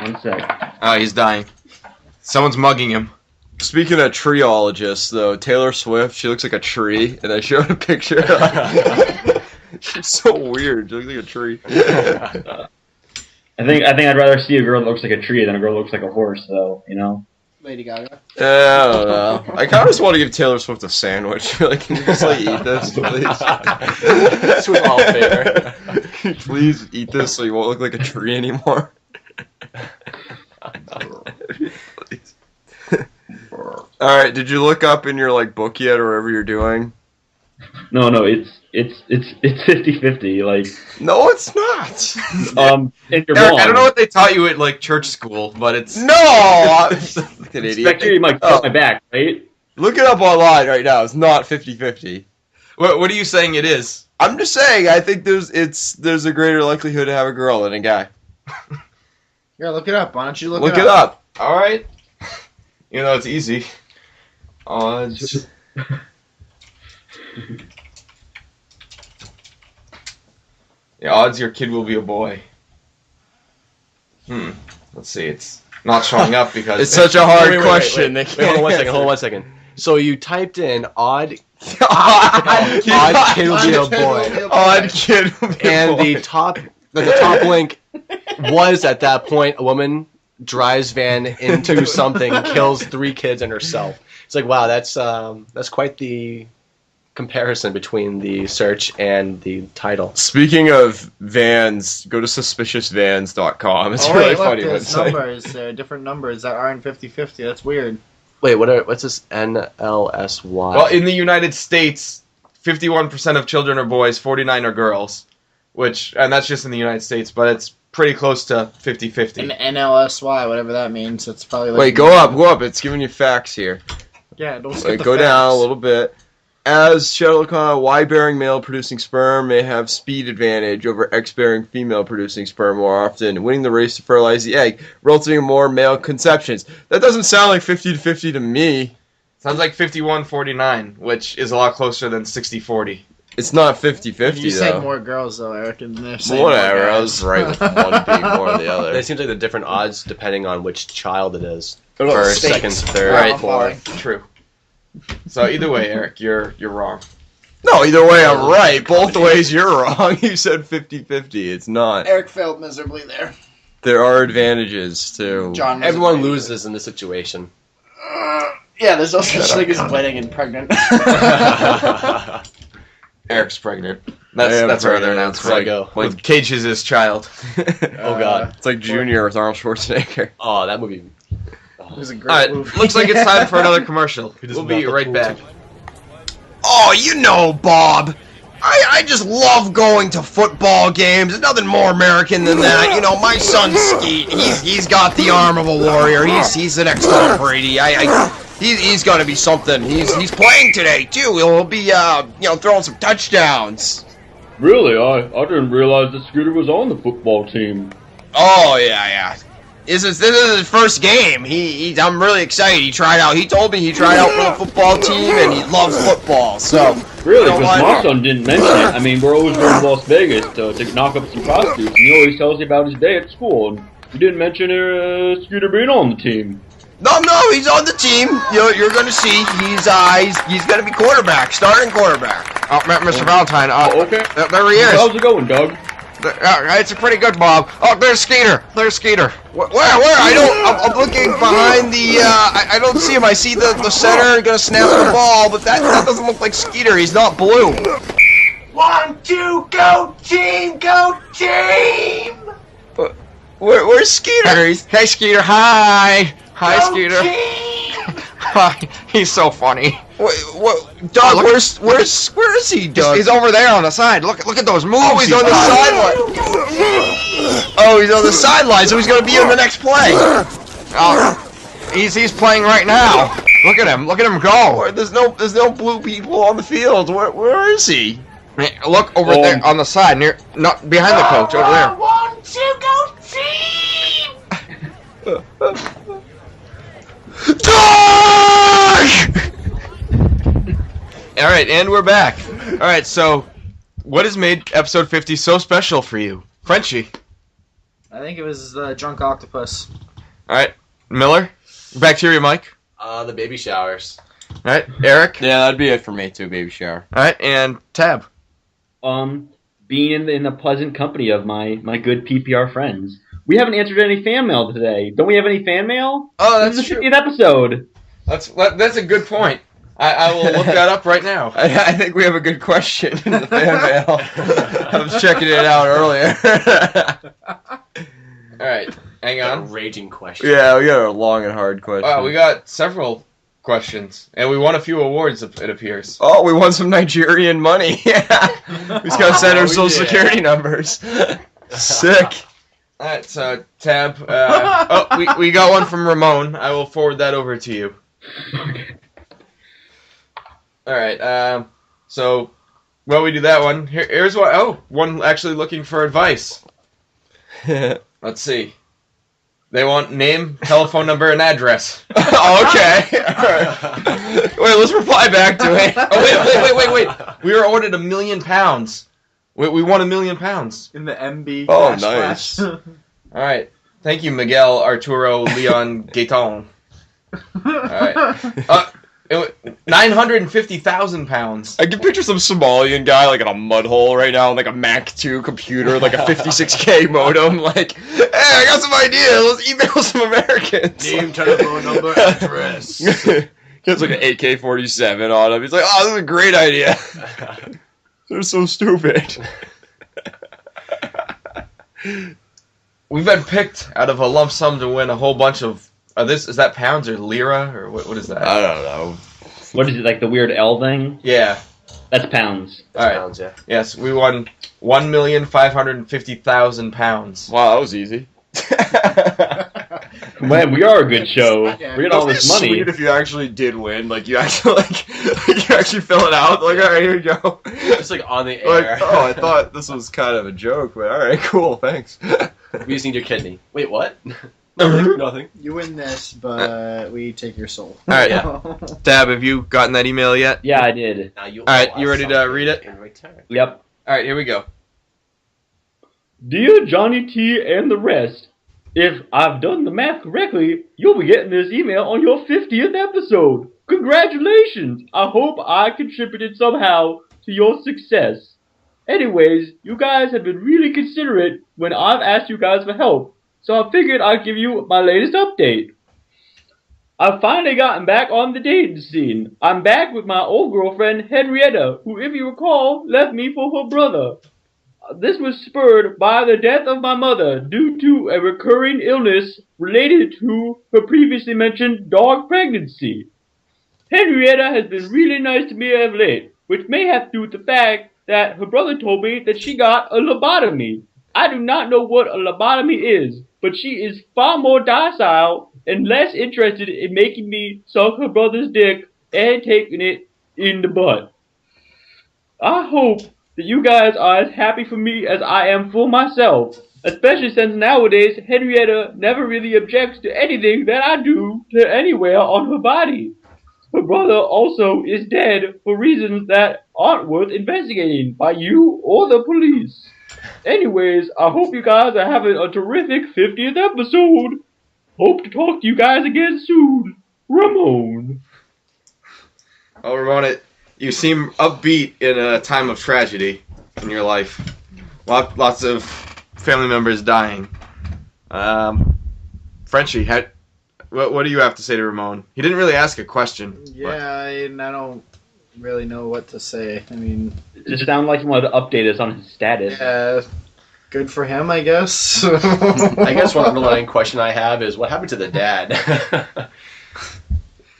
1 sec. Oh, he's dying. Someone's mugging him. Speaking of treeologists, though, Taylor Swift, she looks like a tree, and I showed a picture. She's so weird. She looks like a tree. I think I'd rather see a girl that looks like a tree than a girl that looks like a horse, though. You know. Lady Gaga. Yeah, I don't know. I kind of just want to give Taylor Swift a sandwich. Like, can you just eat this, please? Swift all favor. Can you please eat this so you won't look like a tree anymore? Please. Alright, did you look up in your book yet or whatever you're doing? No, it's 50-50. Like, no, it's not. And you're Eric, wrong. I don't know what they taught you at church school, but it's No! An idiot. Bacteria might cut my back, right? Look it up online right now. It's not 50-50. What are you saying it is? I'm just saying. I think there's a greater likelihood to have a girl than a guy. Yeah, look it up. Why don't you Look it up. All right. You know it's easy. Odds. Yeah, odds your kid will be a boy. Let's see. It's not showing up because It's such a hard question. Wait, hold on 1 second. So you typed in odd kid will be a boy. Odd kid will be a And boy. the top link was at that point a woman drives van into something, kills 3 kids and herself. It's like, wow, that's quite the comparison between the search and the title. Speaking of vans, go to suspiciousvans.com. It's a really funny there's website. numbers. There are different numbers that aren't 50-50. That's weird. Wait, what's this NLSY? Well, in the United States, 51% of children are boys, 49 are girls, and that's just in the United States, but it's pretty close to 50-50. An NLSY, whatever that means. It's probably like... Wait, go up. It's giving you facts here. Yeah, don't skip the Go down a facts. little bit. As Shetland, Y-bearing male producing sperm may have speed advantage over X-bearing female producing sperm more often, winning the race to fertilize the egg, resulting in more male conceptions. That doesn't sound like 50-50 to me. Sounds like 51-49, which is a lot closer than 60-40. It's not 50-50 You though. said more girls, though, Eric. And they're saying Whatever, more I guys. was right with one being more than the other. It seems like the different odds depending on which child it is. What about First, states? second, third, Right. fourth. True. So either way, Eric, you're wrong. No, either way I'm right. Both ways you're wrong. You said 50-50. It's not. Eric failed miserably there. There are advantages too. John. Everyone loses in this situation. Yeah, there's no such thing as wedding and pregnant. Eric's pregnant. That's our other announcement. Go. With Cage is his child. Oh god. It's like Junior with Arnold Schwarzenegger. Oh, that movie. It was a great Alright, movie. looks like it's time for another commercial. just We'll be melt the right pool. back. Oh, you know, Bob. I just love going to football games. There's nothing more American than that. You know, my son Skeet, he's got the arm of a warrior. He's the next Tom Brady. He's gonna be something. He's playing today too. He'll be throwing some touchdowns. Really? I didn't realize that Scooter was on the football team. Oh yeah. This is his first game. I'm really excited. He tried out. He told me he tried out for the football team and he loves football. So Really? you know Because what? my son didn't mention it. I mean, we're always going to Las Vegas to knock up some prostitutes, and he always tells me about his day at school, and he didn't mention Scooter being on the team. No, he's on the team. You're gonna see. He's gonna be quarterback, starting quarterback. Oh, Mr. Valentine. Okay. There he is. How's it going, Doug? It's a pretty good, Bob. Oh, there's Skeeter. Where? I'm looking behind the. I don't see him. I see the center gonna snap the ball, but that doesn't look like Skeeter. He's not blue. 1, 2, go team, go team! Where's Skeeter? Hey, Skeeter. Hi, Go Skeeter. team! He's so funny. What? Doug, where is he, Doug? He's over there on the side. Look at those moves. Oh, he's on the sideline. Oh, he's on the sideline, so he's gonna be in the next play. Oh, he's playing right now. Look at him go. There's no blue people on the field. Where is he? Look over there on the side, not behind the coach, over there. 1, 2, go team! Alright, and we're back. Alright, so what has made episode 50 so special for you? Frenchie. I think it was the drunk octopus. Alright, Miller? Bacteria Mike? The baby showers. All right, Eric. Yeah, that'd be it for me too. Baby shower. All right, and Tab. Being in the pleasant company of my good PPR friends. We haven't answered any fan mail today. Don't we have any fan mail? Oh, that's this is the true. 50th episode. That's a good point. I will look that up right now. I think we have a good question in the fan mail. I was checking it out earlier. All right, hang A on. raging question. Yeah, we got a long and hard question. Wow, we got several questions, and we won a few awards. It appears. Oh, we won some Nigerian money. Yeah. We just gotta send our social security numbers. Sick. All right, so Tab. We got one from Ramon. I will forward that over to you. All right. So while we do that one, here's what. Oh, one actually looking for advice. Let's see. They want name, telephone number, and address. Okay. All right. Wait, let's reply back to it. Oh, wait. We were awarded £1 million. We won £1 million. In the MB. Oh, cash nice. flash. All right. Thank you, Miguel, Arturo, Leon, Gaetan. All right. £950,000. I can picture some Somalian guy like in a mud hole right now, like a Mac 2 computer, like a 56K modem. Like, hey, I got some ideas. Let's email some Americans. Name, telephone number, address. He has like an AK-47 on him. He's like, oh, this is a great idea. They're so stupid. We've been picked out of a lump sum to win a whole bunch of. Is that pounds or lira or what is that? I don't know. What is it, like the weird L thing? Yeah. That's pounds. All right. Pounds, yeah. Yes, we won £1,550,000. Wow, that was easy. Man, we are a good show. Yeah. We get all this money. Sweet if you actually did win. Like you actually you actually fill it out. Like, all right, here you go. Just like on the Like, air. oh, I thought this was kind of a joke, but all right, cool, thanks. We just need your kidney. Wait, what? Nothing. You win this, but we take your soul. All right. Tab, have you gotten that email yet? Yeah, I did. Now you All right, you ready to read it? In return. Yep. All right, here we go. Dear Jonny T and the rest, if I've done the math correctly, you'll be getting this email on your 50th episode. Congratulations! I hope I contributed somehow to your success. Anyways, you guys have been really considerate when I've asked you guys for help, so I figured I'd give you my latest update. I've finally gotten back on the dating scene. I'm back with my old girlfriend, Henrietta, who, if you recall, left me for her brother. This was spurred by the death of my mother due to a recurring illness related to her previously mentioned dog pregnancy. Henrietta has been really nice to me of late, which may have to do with the fact that her brother told me that she got a lobotomy. I do not know what a lobotomy is, but she is far more docile and less interested in making me suck her brother's dick and taking it in the butt. I hope that you guys are as happy for me as I am for myself, especially since nowadays Henrietta never really objects to anything that I do to anywhere on her body. Her brother also is dead for reasons that aren't worth investigating by you or the police. Anyways, I hope you guys are having a terrific 50th episode. Hope to talk to you guys again soon. Ramon. Oh, Ramon, you seem upbeat in a time of tragedy in your life. Lots of family members dying. Frenchie, what do you have to say to Ramon? He didn't really ask a question. Yeah, I don't really know what to say. I mean, It just sounded like he wanted to update us on his status. yeah, good for him, I guess. I guess one underlying question I have is what happened to the dad?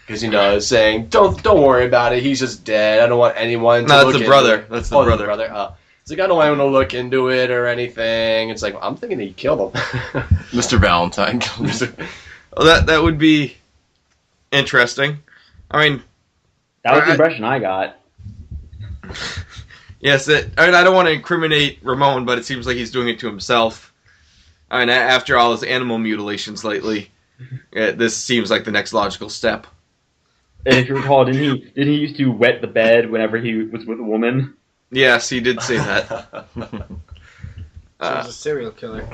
Because saying don't worry about it. He's just dead. I don't want anyone to No, look that's the into brother. it. That's the Oh, brother. It's like I don't want anyone to look into it or anything. It's like I'm thinking that he killed him. Mr. Valentine. Well, that would be interesting. I mean, That was the impression I got. yes. I don't want to incriminate Ramon, but it seems like he's doing it to himself. I mean, after all his animal mutilations lately, this seems like the next logical step. And if you recall, didn't he used to wet the bed whenever he was with a woman? Yes, he did say that. So he's a serial killer.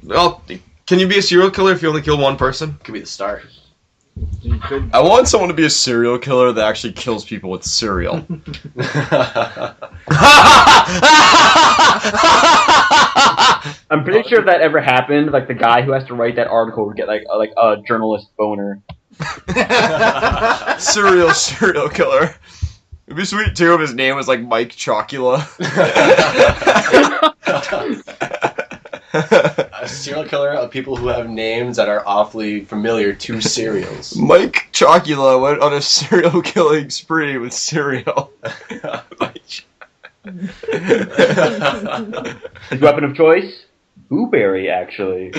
Well, can you be a serial killer if you only kill one person? Could be the start. You You could. I want someone to be a serial killer that actually kills people with cereal. I'm pretty sure if that ever happened, like the guy who has to write that article would get like a journalist boner. serial killer. It'd be sweet too if his name was like Mike Chocula. A serial killer of people who have names that are awfully familiar to cereals. Mike Chocula went on a serial killing spree with cereal. His weapon of choice? Blueberry, actually.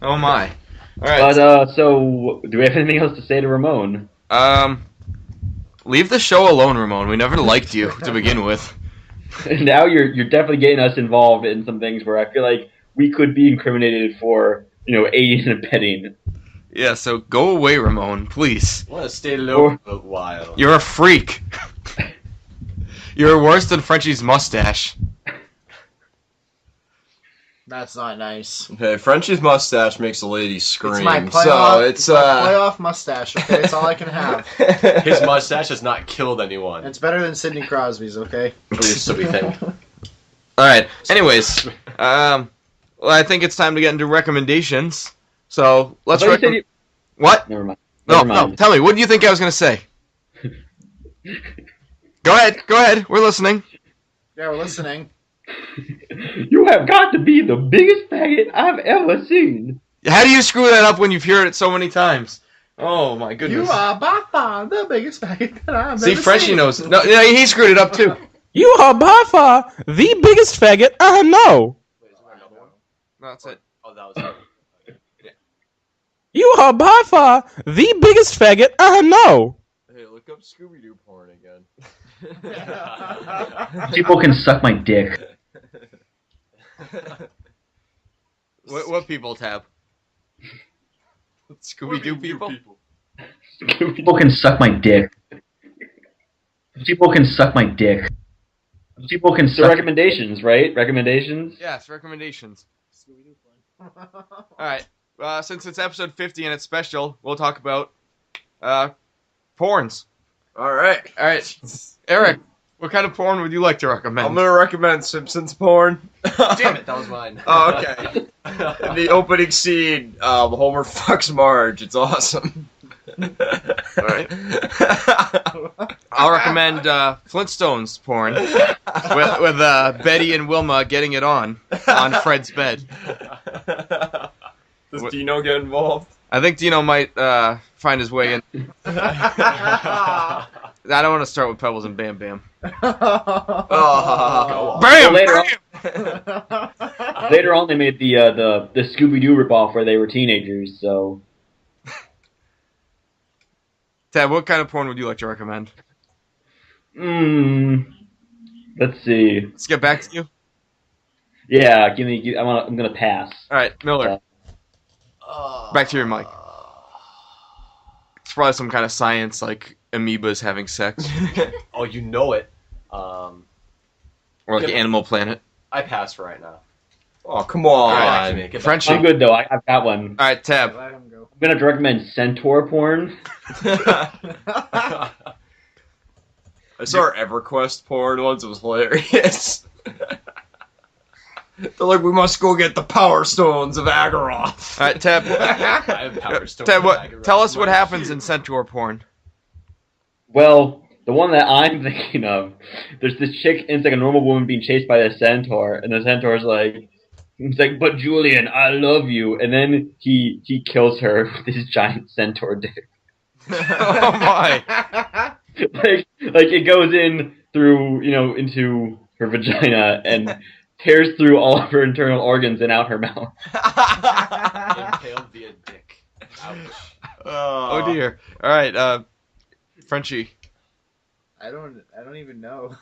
Oh my. Alright. But, so, do we have anything else to say to Ramon? Leave the show alone, Ramon. We never liked you to begin with. Now you're definitely getting us involved in some things where I feel like we could be incriminated for, aiding and abetting. Yeah, so go away, Ramon, please. I want to stay low for a while. You're a freak. You're worse than Frenchie's mustache. That's not nice. Okay, Frenchie's mustache makes a lady scream. It's my playoff, so it's my playoff mustache. Okay, it's all I can have. His mustache has not killed anyone. It's better than Sidney Crosby's. Okay. At least so we think. All right. Anyways, well, I think it's time to get into recommendations. So let's. What? Never mind. No. Tell me. What do you think I was gonna say? Go ahead. We're listening. Yeah, we're listening. You have got to be the biggest faggot I've ever seen. How do you screw that up when you've heard it so many times? Oh my goodness. You are by far the biggest faggot that I've ever seen. See, Frenchie knows. No, yeah, he screwed it up too. You are by far the biggest faggot I know. No, that's it. Oh, that was it. You are by far the biggest faggot I know. Hey, look up Scooby-Doo porn again. People can suck my dick. What people, Tab? Scooby-Doo people? People can suck my dick. People can suck my dick. People can suck... recommendations, right? Recommendations? Yes, recommendations. Alright, since it's episode 50 and it's special, we'll talk about porns. Alright. Eric, what kind of porn would you like to recommend? I'm gonna recommend Simpsons porn. Damn it, that was mine. Oh, okay. In the opening scene, Homer fucks Marge. It's awesome. Alright. I'll recommend Flintstones porn with Betty and Wilma getting it on Fred's bed. Does Dino get involved? I think Dino might find his way in. I don't want to start with Pebbles and Bam Bam. Oh. Bam! Later on, they made the Scooby-Doo ripoff where they were teenagers, so... Tab, what kind of porn would you like to recommend? Let's see. Let's get back to you. Yeah, I'm gonna pass. Alright, Miller. Back to your mic. It's probably some kind of science, like amoebas having sex. Oh, you know it. Or like Animal Planet. I pass for right now. Oh, come on. Right, Frenchie. I'm good, though. I've got one. Alright, Tab. Let him go. I'm gonna recommend centaur porn. I saw our EverQuest porn once. It was hilarious. They're like, we must go get the Power Stones of Agaroth. Alright, Tab. I have Power Stones. Tab, tell us what happens in centaur porn. Well, the one that I'm thinking of, there's this chick, and it's like a normal woman being chased by the centaur, and the centaur's like, he's like, but Julian, I love you, and then he kills her with his giant centaur dick. Oh my! like it goes in through, into her vagina and tears through all of her internal organs and out her mouth. Impaled via dick. Ouch. Oh dear. All right, Frenchie. I don't even know.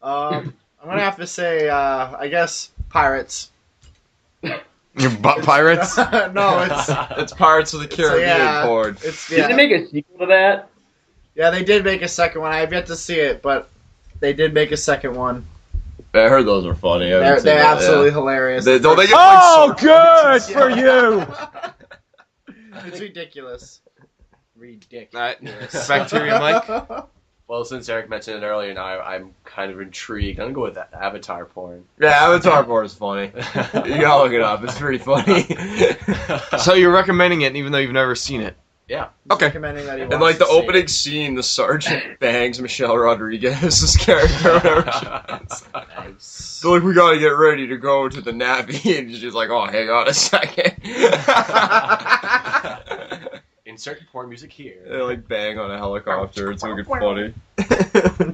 I'm gonna have to say, I guess Pirates. Your butt pirates? No, It's Pirates of the Caribbean porn. Did they make a sequel to that? Yeah, they did make a second one. I have yet to see it, but they did make a second one. I heard those were funny. They're absolutely hilarious. Don't they get, Oh, good for you. It's ridiculous. Ridiculous. Alright, bacteria Mike. Well, since Eric mentioned it earlier, now I'm kind of intrigued. I'm gonna go with that Avatar porn. Yeah, Avatar porn is funny. You gotta look it up. It's pretty funny. So you're recommending it even though you've never seen it? Yeah. Okay. Recommending that he And wants like the to see opening it. scene, the sergeant bangs Michelle Rodriguez's character. Whatever she is. So like, we gotta get ready to go to the Navy, and she's like, "Oh, hang on a second." Insert porn music here. They like bang on a helicopter. It's looking funny.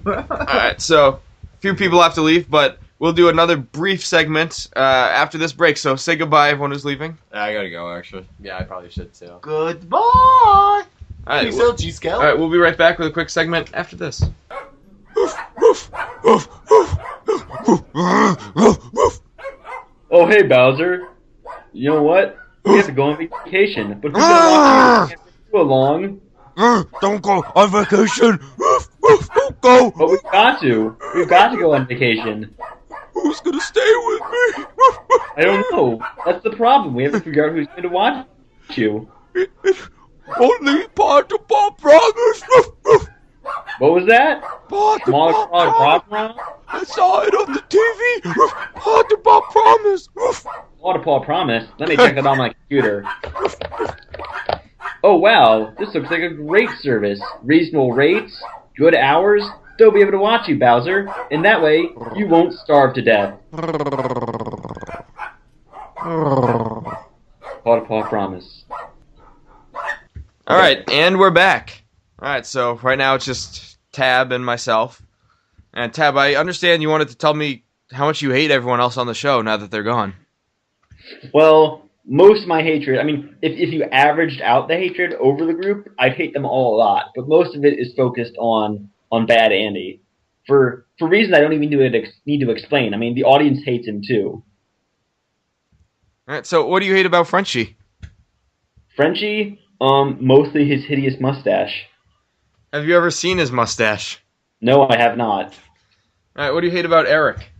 Alright, so a few people have to leave, but we'll do another brief segment after this break. So say goodbye, everyone who's leaving. I gotta go actually. Yeah, I probably should too. Goodbye. Alright, G-Scout. Alright, we'll be right back with a quick segment after this. Oh, hey, Bowser. You know what? We have to go on vacation, but who's gonna watch you so long? Don't go on vacation. Don't go. But we've got to. We've got to go on vacation. Who's gonna stay with me? I don't know. That's the problem. We have to figure out who's going to watch you. Only part of our promise. What was that? Part of Small our Frog promise. Rob? I saw it on the TV. Part of our promise. Waterpaw Promise. Let me check that on my computer. Oh wow, this looks like a great service. Reasonable rates, good hours. They'll be able to watch you, Bowser. And that way, you won't starve to death. Waterpaw Promise. Alright, and we're back. Alright, so right now it's just Tab and myself. And Tab, I understand you wanted to tell me how much you hate everyone else on the show now that they're gone. Well, most of my hatred, I mean, if you averaged out the hatred over the group, I'd hate them all a lot. But most of it is focused on Bad Andy. For reasons I don't even need to explain. I mean, the audience hates him too. Alright, so what do you hate about Frenchie? Frenchie, mostly his hideous mustache. Have you ever seen his mustache? No, I have not. Alright, what do you hate about Eric?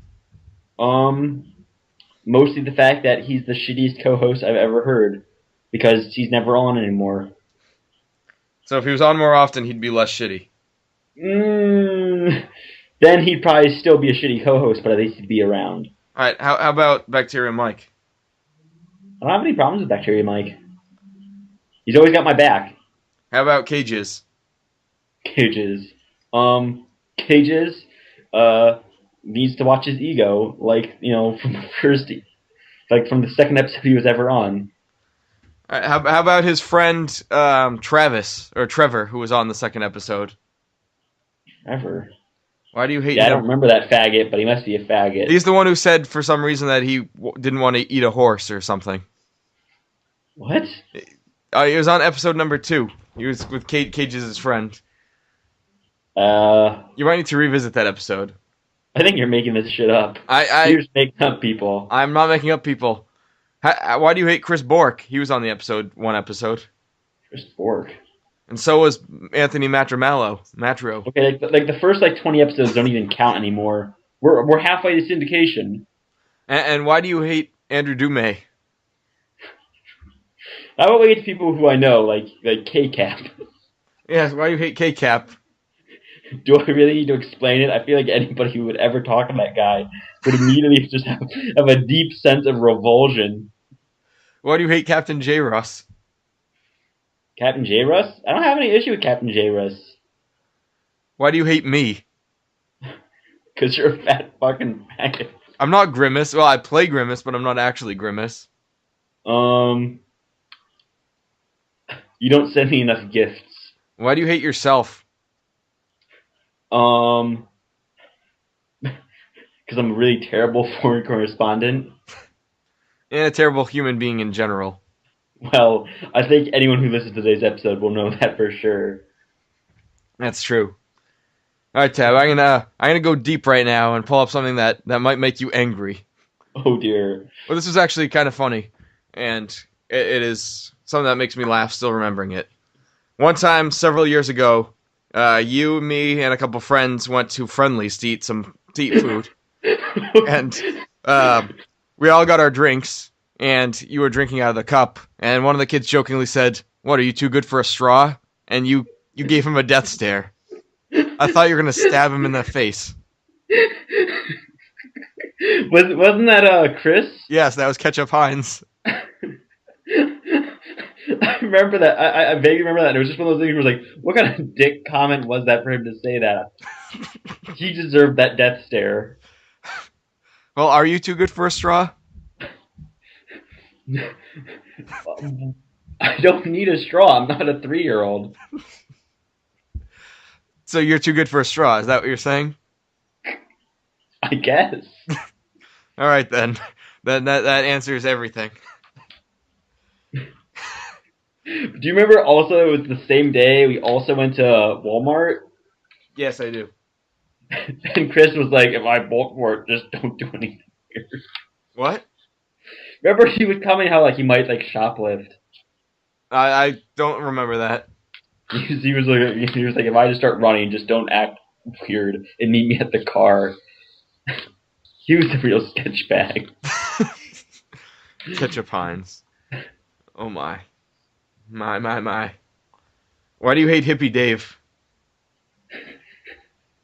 Mostly the fact that he's the shittiest co-host I've ever heard. Because he's never on anymore. So if he was on more often, he'd be less shitty. Then he'd probably still be a shitty co-host, but at least he'd be around. Alright, how about Bacteria Mike? I don't have any problems with Bacteria Mike. He's always got my back. How about Cages? Cages. Cages, needs to watch his ego, like, you know, from the second episode he was ever on. Alright, how about his friend, Trevor, who was on the second episode? Trevor? Why do you hate Yeah, him? I don't remember that faggot, but he must be a faggot. He's the one who said for some reason that he didn't want to eat a horse or something. What? He was on episode number 2. He was with Cages' friend. You might need to revisit that episode. I think you're making this shit up. You're just making up people. I'm not making up people. Why do you hate Chris Bork? He was on the one episode. Chris Bork. And so was Anthony Matro. Okay, like the first 20 episodes don't even count anymore. We're halfway to syndication. And why do you hate Andrew Dume? How about we get to people who I know, like K-Cap? Yes, why do you hate K-Cap? Do I really need to explain it? I feel like anybody who would ever talk to that guy would immediately just have a deep sense of revulsion. Why do you hate Captain J. Russ? Captain J. Russ? I don't have any issue with Captain J. Russ. Why do you hate me? Because you're a fat fucking faggot. I'm not Grimace. Well, I play Grimace, but I'm not actually Grimace. You don't send me enough gifts. Why do you hate yourself? Because I'm a really terrible foreign correspondent. And a terrible human being in general. Well, I think anyone who listens to today's episode will know that for sure. That's true. All right, Tab. I'm gonna go deep right now and pull up something that might make you angry. Oh dear. Well, this is actually kind of funny, and it is something that makes me laugh still remembering it. One time, several years ago, you, me, and a couple friends went to Friendly's to eat food. And we all got our drinks, and you were drinking out of the cup, and one of the kids jokingly said, "What, are you too good for a straw?" And you gave him a death stare. I thought you were going to stab him in the face. Wasn't that Chris? Yes, that was Ketchup Heinz. I remember that. I vaguely remember that. It was just one of those things where it was like, what kind of dick comment was that for him to say that? He deserved that death stare. Well, are you too good for a straw? I don't need a straw. I'm not a 3-year-old. So you're too good for a straw. Is that what you're saying? I guess. All right, then. That answers everything. Do you remember also it was the same day we also went to Walmart? Yes, I do. And Chris was like, if I bulk for it, just don't do anything weird. What? Remember he was commenting how like he might like shoplift. I don't remember that. He was like, if I just start running, just don't act weird and meet me at the car. He was a real sketch bag. Ketchup Heinz. Oh my. My. Why do you hate Hippie Dave?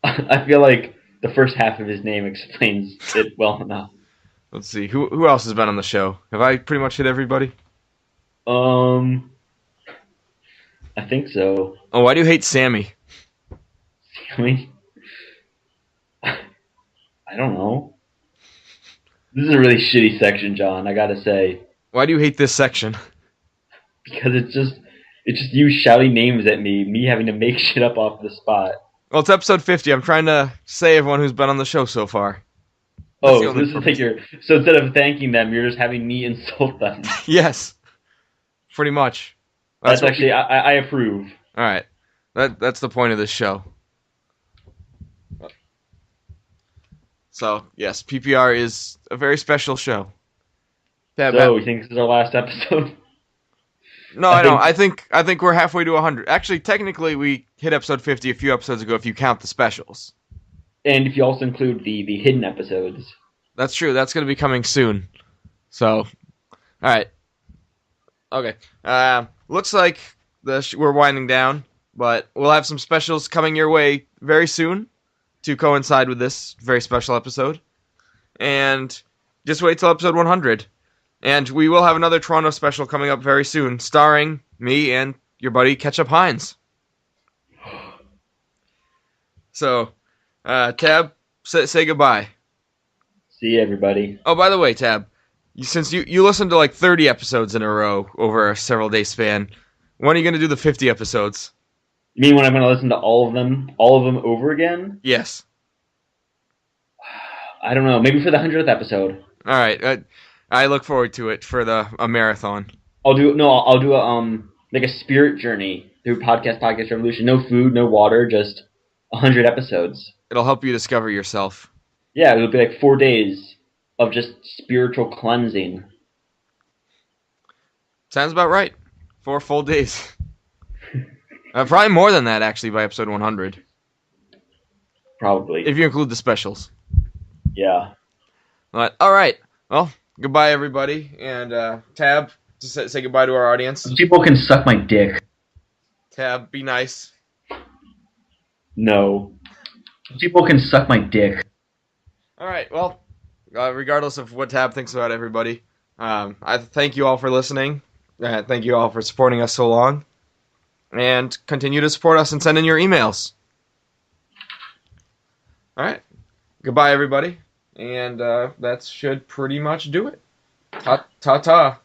I feel like the first half of his name explains it well enough. Let's see. Who else has been on the show? Have I pretty much hit everybody? I think so. Oh, why do you hate Sammy? Sammy? I don't know. This is a really shitty section, John, I gotta say. Why do you hate this section? Because it's just you shouting names at me having to make shit up off the spot. Well, it's episode 50. I'm trying to say everyone who's been on the show so far. Oh, so this is like so instead of thanking them, you're just having me insult them. Yes. Pretty much. That's actually, I approve. Alright. That's the point of this show. So, yes, PPR is a very special show. So, you think this is our last episode? No, I don't. I think we're halfway to 100. Actually, technically, we hit episode 50 a few episodes ago if you count the specials. And if you also include the hidden episodes. That's true. That's going to be coming soon. So, alright. Okay. Looks like we're winding down, but we'll have some specials coming your way very soon to coincide with this very special episode. And just wait till episode 100. And we will have another Toronto special coming up very soon, starring me and your buddy Ketchup Heinz. So, Tab, say goodbye. See you, everybody. Oh, by the way, Tab, since you listened to like 30 episodes in a row over a several-day span, when are you going to do the 50 episodes? You mean when I'm going to listen to all of them over again? Yes. I don't know. Maybe for the 100th episode. All right. I look forward to it for a marathon. I'll do a spirit journey through Podcast Revolution. No food, no water, just 100 episodes. It'll help you discover yourself. Yeah, it'll be like 4 days of just spiritual cleansing. Sounds about right. 4 full days. Probably more than that, actually, by episode 100. Probably. If you include the specials. Yeah. But, all right. Well, goodbye, everybody. And Tab, just say goodbye to our audience. People can suck my dick. Tab, be nice. No. People can suck my dick. All right. Well, regardless of what Tab thinks about everybody, I thank you all for listening. Thank you all for supporting us so long. And continue to support us and send in your emails. All right. Goodbye, everybody. And that should pretty much do it. Ta-ta.